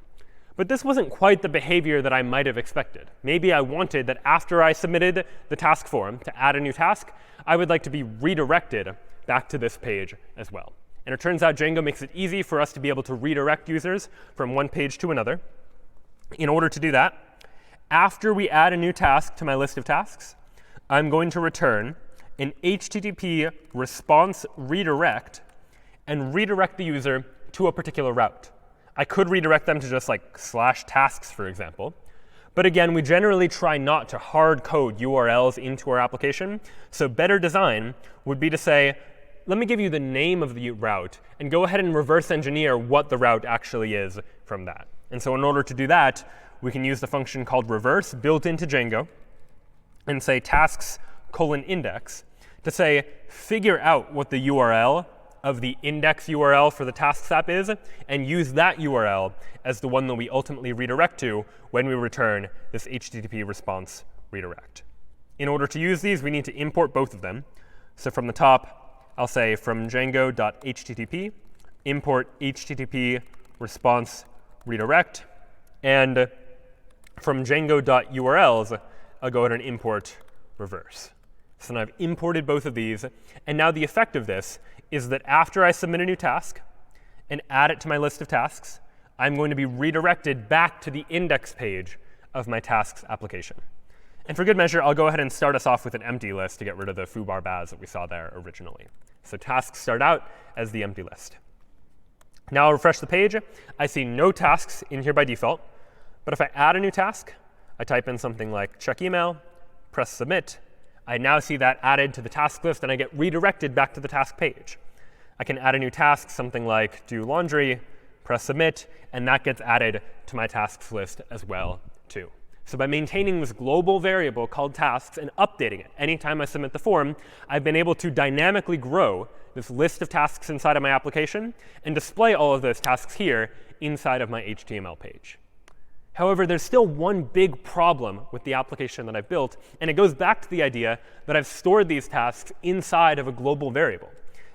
But this wasn't quite the behavior that I might have expected. Maybe I wanted that after I submitted the task form to add a new task, I would like to be redirected back to this page as well. And it turns out Django makes it easy for us to be able to redirect users from one page to another. In order to do that, after we add a new task to my list of tasks, I'm going to return an HTTP response redirect and redirect the user to a particular route. I could redirect them to just like /tasks, for example. But again, we generally try not to hard code URLs into our application. So better design would be to say, let me give you the name of the route and go ahead and reverse engineer what the route actually is from that. And so in order to do that, we can use the function called reverse built into Django and say tasks:\index to say, figure out what the URL of the index URL for the tasks app is, and use that URL as the one that we ultimately redirect to when we return this HTTP response redirect. In order to use these, we need to import both of them. So from the top, I'll say from django.http, import HTTP response redirect. And from django.urls, I'll go ahead and import reverse. So now I've imported both of these. And now the effect of this is that after I submit a new task and add it to my list of tasks, I'm going to be redirected back to the index page of my tasks application. And for good measure, I'll go ahead and start us off with an empty list to get rid of the foobar baz that we saw there originally. So tasks start out as the empty list. Now I'll refresh the page. I see no tasks in here by default. But if I add a new task, I type in something like check email, press submit. I now see that added to the task list, and I get redirected back to the task page. I can add a new task, something like do laundry, press submit, and that gets added to my tasks list as well, too. So by maintaining this global variable called tasks and updating it anytime I submit the form, I've been able to dynamically grow this list of tasks inside of my application and display all of those tasks here inside of my HTML page. However, there's still one big problem with the application that I've built, and it goes back to the idea that I've stored these tasks inside of a global variable.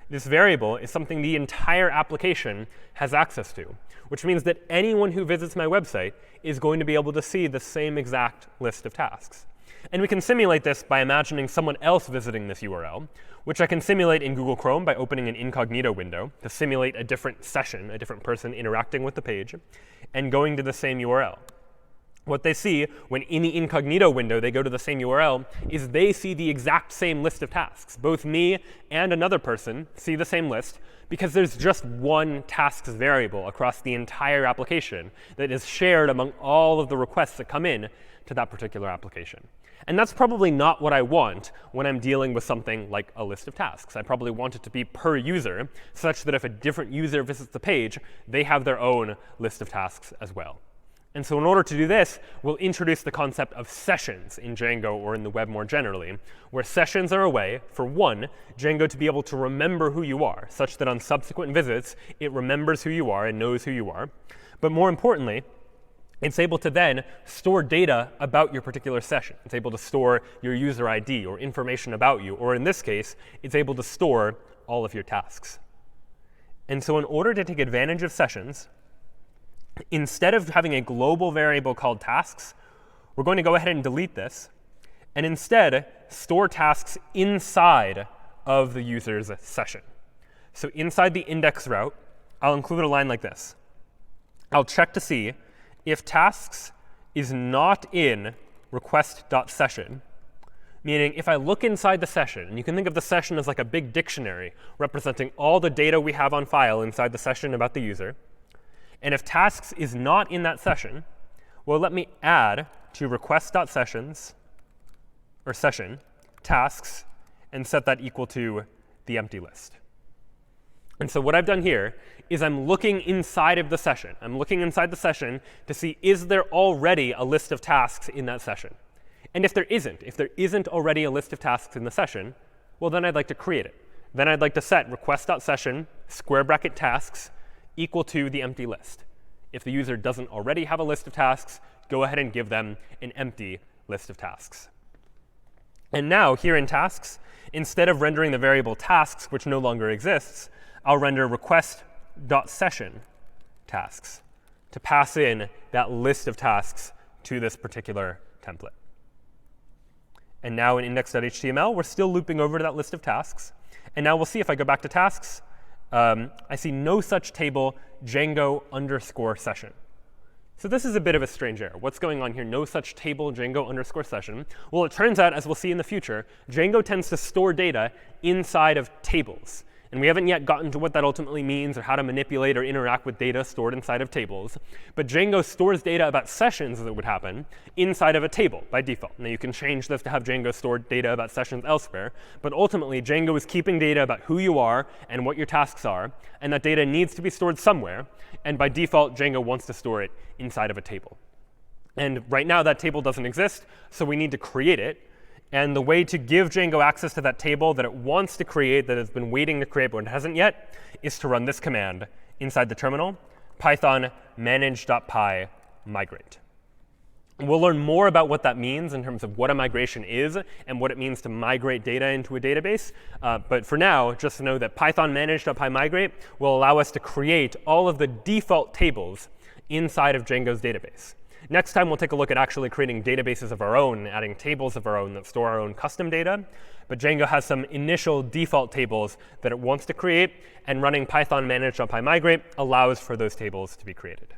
This variable is something the entire application has access to, which means that anyone who visits my website is going to be able to see the same exact list of tasks. And we can simulate this by imagining someone else visiting this URL, which I can simulate in Google Chrome by opening an incognito window to simulate a different session, a different person interacting with the page, and going to the same URL. What they see when in the incognito window they go to the same URL is they see the exact same list of tasks. Both me and another person see the same list because there's just one tasks variable across the entire application that is shared among all of the requests that come in to that particular application. And that's probably not what I want when I'm dealing with something like a list of tasks. I probably want it to be per user, such that if a different user visits the page, they have their own list of tasks as well. And so in order to do this, we'll introduce the concept of sessions in Django or in the web more generally, where sessions are a way, for one, Django to be able to remember who you are, such that on subsequent visits, it remembers who you are and knows who you are. But more importantly, it's able to then store data about your particular session. It's able to store your user ID or information about you, or in this case, it's able to store all of your tasks. And so in order to take advantage of sessions, instead of having a global variable called tasks, we're going to go ahead and delete this, and instead store tasks inside of the user's session. So inside the index route, I'll include a line like this. I'll check to see if tasks is not in request.session, meaning if I look inside the session, and you can think of the session as like a big dictionary representing all the data we have on file inside the session about the user. And if tasks is not in that session, well, let me add to request.sessions, or session, tasks, and set that equal to the empty list. And so what I've done here is I'm looking inside of the session. I'm looking inside the session to see, is there already a list of tasks in that session? And if there isn't already a list of tasks in the session, well, then I'd like to create it. Then I'd like to set request.session, square bracket tasks, equal to the empty list. If the user doesn't already have a list of tasks, go ahead and give them an empty list of tasks. And now, here in tasks, instead of rendering the variable tasks, which no longer exists, I'll render request.session tasks to pass in that list of tasks to this particular template. And now in index.html, we're still looping over to that list of tasks. And now we'll see if I go back to tasks, I see no such table Django_session. So this is a bit of a strange error. What's going on here? No such table Django_session. Well, it turns out, as we'll see in the future, Django tends to store data inside of tables. And we haven't yet gotten to what that ultimately means or how to manipulate or interact with data stored inside of tables. But Django stores data about sessions that would happen inside of a table by default. Now, you can change this to have Django store data about sessions elsewhere. But ultimately, Django is keeping data about who you are and what your tasks are. And that data needs to be stored somewhere. And by default, Django wants to store it inside of a table. And right now, that table doesn't exist. So we need to create it. And the way to give Django access to that table that it wants to create, that it's been waiting to create but it hasn't yet, is to run this command inside the terminal, python manage.py migrate. We'll learn more about what that means in terms of what a migration is and what it means to migrate data into a database. But for now, just know that python manage.py migrate will allow us to create all of the default tables inside of Django's database. Next time, we'll take a look at actually creating databases of our own, adding tables of our own that store our own custom data. But Django has some initial default tables that it wants to create, and running python manage.py migrate allows for those tables to be created.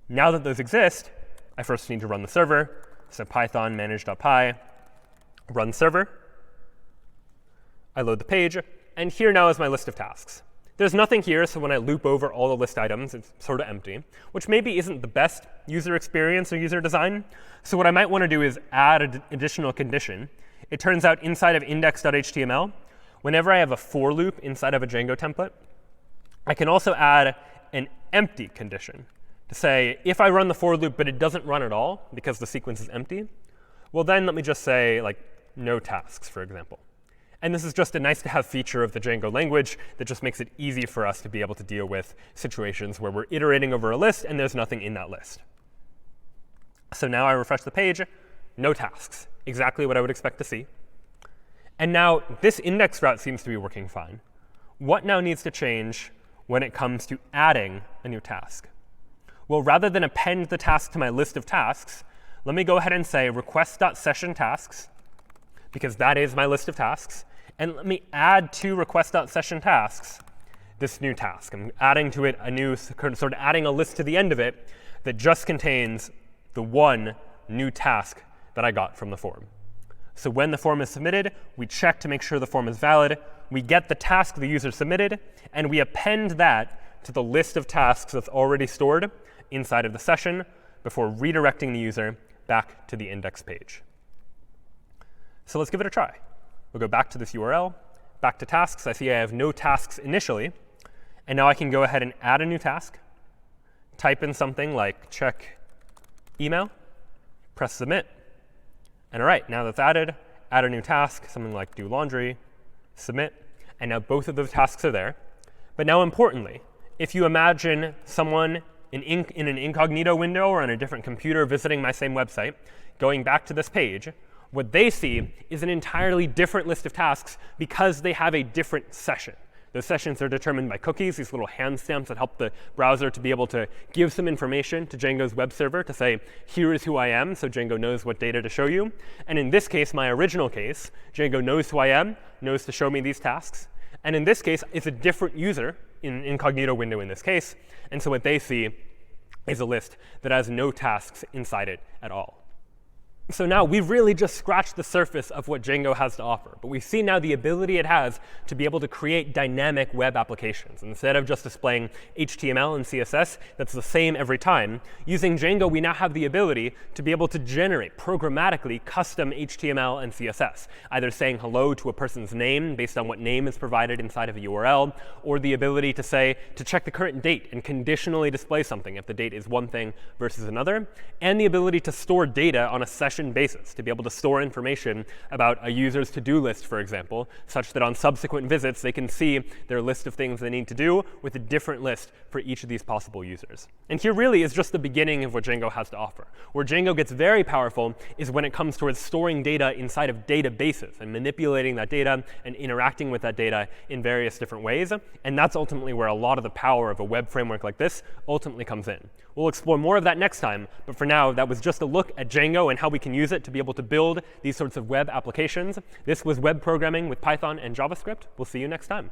Now that those exist, I first need to run the server. So python manage.py run server. I load the page. And here now is my list of tasks. There's nothing here, so when I loop over all the list items, it's sort of empty, which maybe isn't the best user experience or user design. So what I might want to do is add an additional condition. It turns out inside of index.html, whenever I have a for loop inside of a Django template, I can also add an empty condition to say, if I run the for loop, but it doesn't run at all because the sequence is empty, well, then let me just say, like, no tasks, for example. And this is just a nice-to-have feature of the Django language that just makes it easy for us to be able to deal with situations where we're iterating over a list and there's nothing in that list. So now I refresh the page, no tasks, exactly what I would expect to see. And now this index route seems to be working fine. What now needs to change when it comes to adding a new task? Well, rather than append the task to my list of tasks, let me go ahead and say request.sessionTasks, because that is my list of tasks. And let me add to request.sessionTasks this new task. I'm adding to it a new, sort of adding a list to the end of it that just contains the one new task that I got from the form. So when the form is submitted, we check to make sure the form is valid. We get the task the user submitted, and we append that to the list of tasks that's already stored inside of the session before redirecting the user back to the index page. So let's give it a try. We'll go back to this URL, back to tasks. I see I have no tasks initially. And now I can go ahead and add a new task, type in something like check email, press submit. And all right, now that's added, add a new task, something like do laundry, submit. And now both of those tasks are there. But now importantly, if you imagine someone in an incognito window or on a different computer visiting my same website, going back to this page, what they see is an entirely different list of tasks because they have a different session. Those sessions are determined by cookies, these little hand stamps that help the browser to be able to give some information to Django's web server to say, here is who I am, so Django knows what data to show you. And in this case, my original case, Django knows who I am, knows to show me these tasks. And in this case, it's a different user in an incognito window in this case. And so what they see is a list that has no tasks inside it at all. So now we've really just scratched the surface of what Django has to offer. But we see now the ability it has to be able to create dynamic web applications. Instead of just displaying HTML and CSS that's the same every time, using Django, we now have the ability to be able to generate programmatically custom HTML and CSS, either saying hello to a person's name based on what name is provided inside of a URL, or the ability to say to check the current date and conditionally display something if the date is one thing versus another, and the ability to store data on a session basis, to be able to store information about a user's to-do list, for example, such that on subsequent visits they can see their list of things they need to do with a different list for each of these possible users. And here really is just the beginning of what Django has to offer. Where Django gets very powerful is when it comes towards storing data inside of databases and manipulating that data and interacting with that data in various different ways. And that's ultimately where a lot of the power of a web framework like this ultimately comes in. We'll explore more of that next time. But for now, that was just a look at Django and how we can use it to be able to build these sorts of web applications. This was Web Programming with Python and JavaScript. We'll see you next time.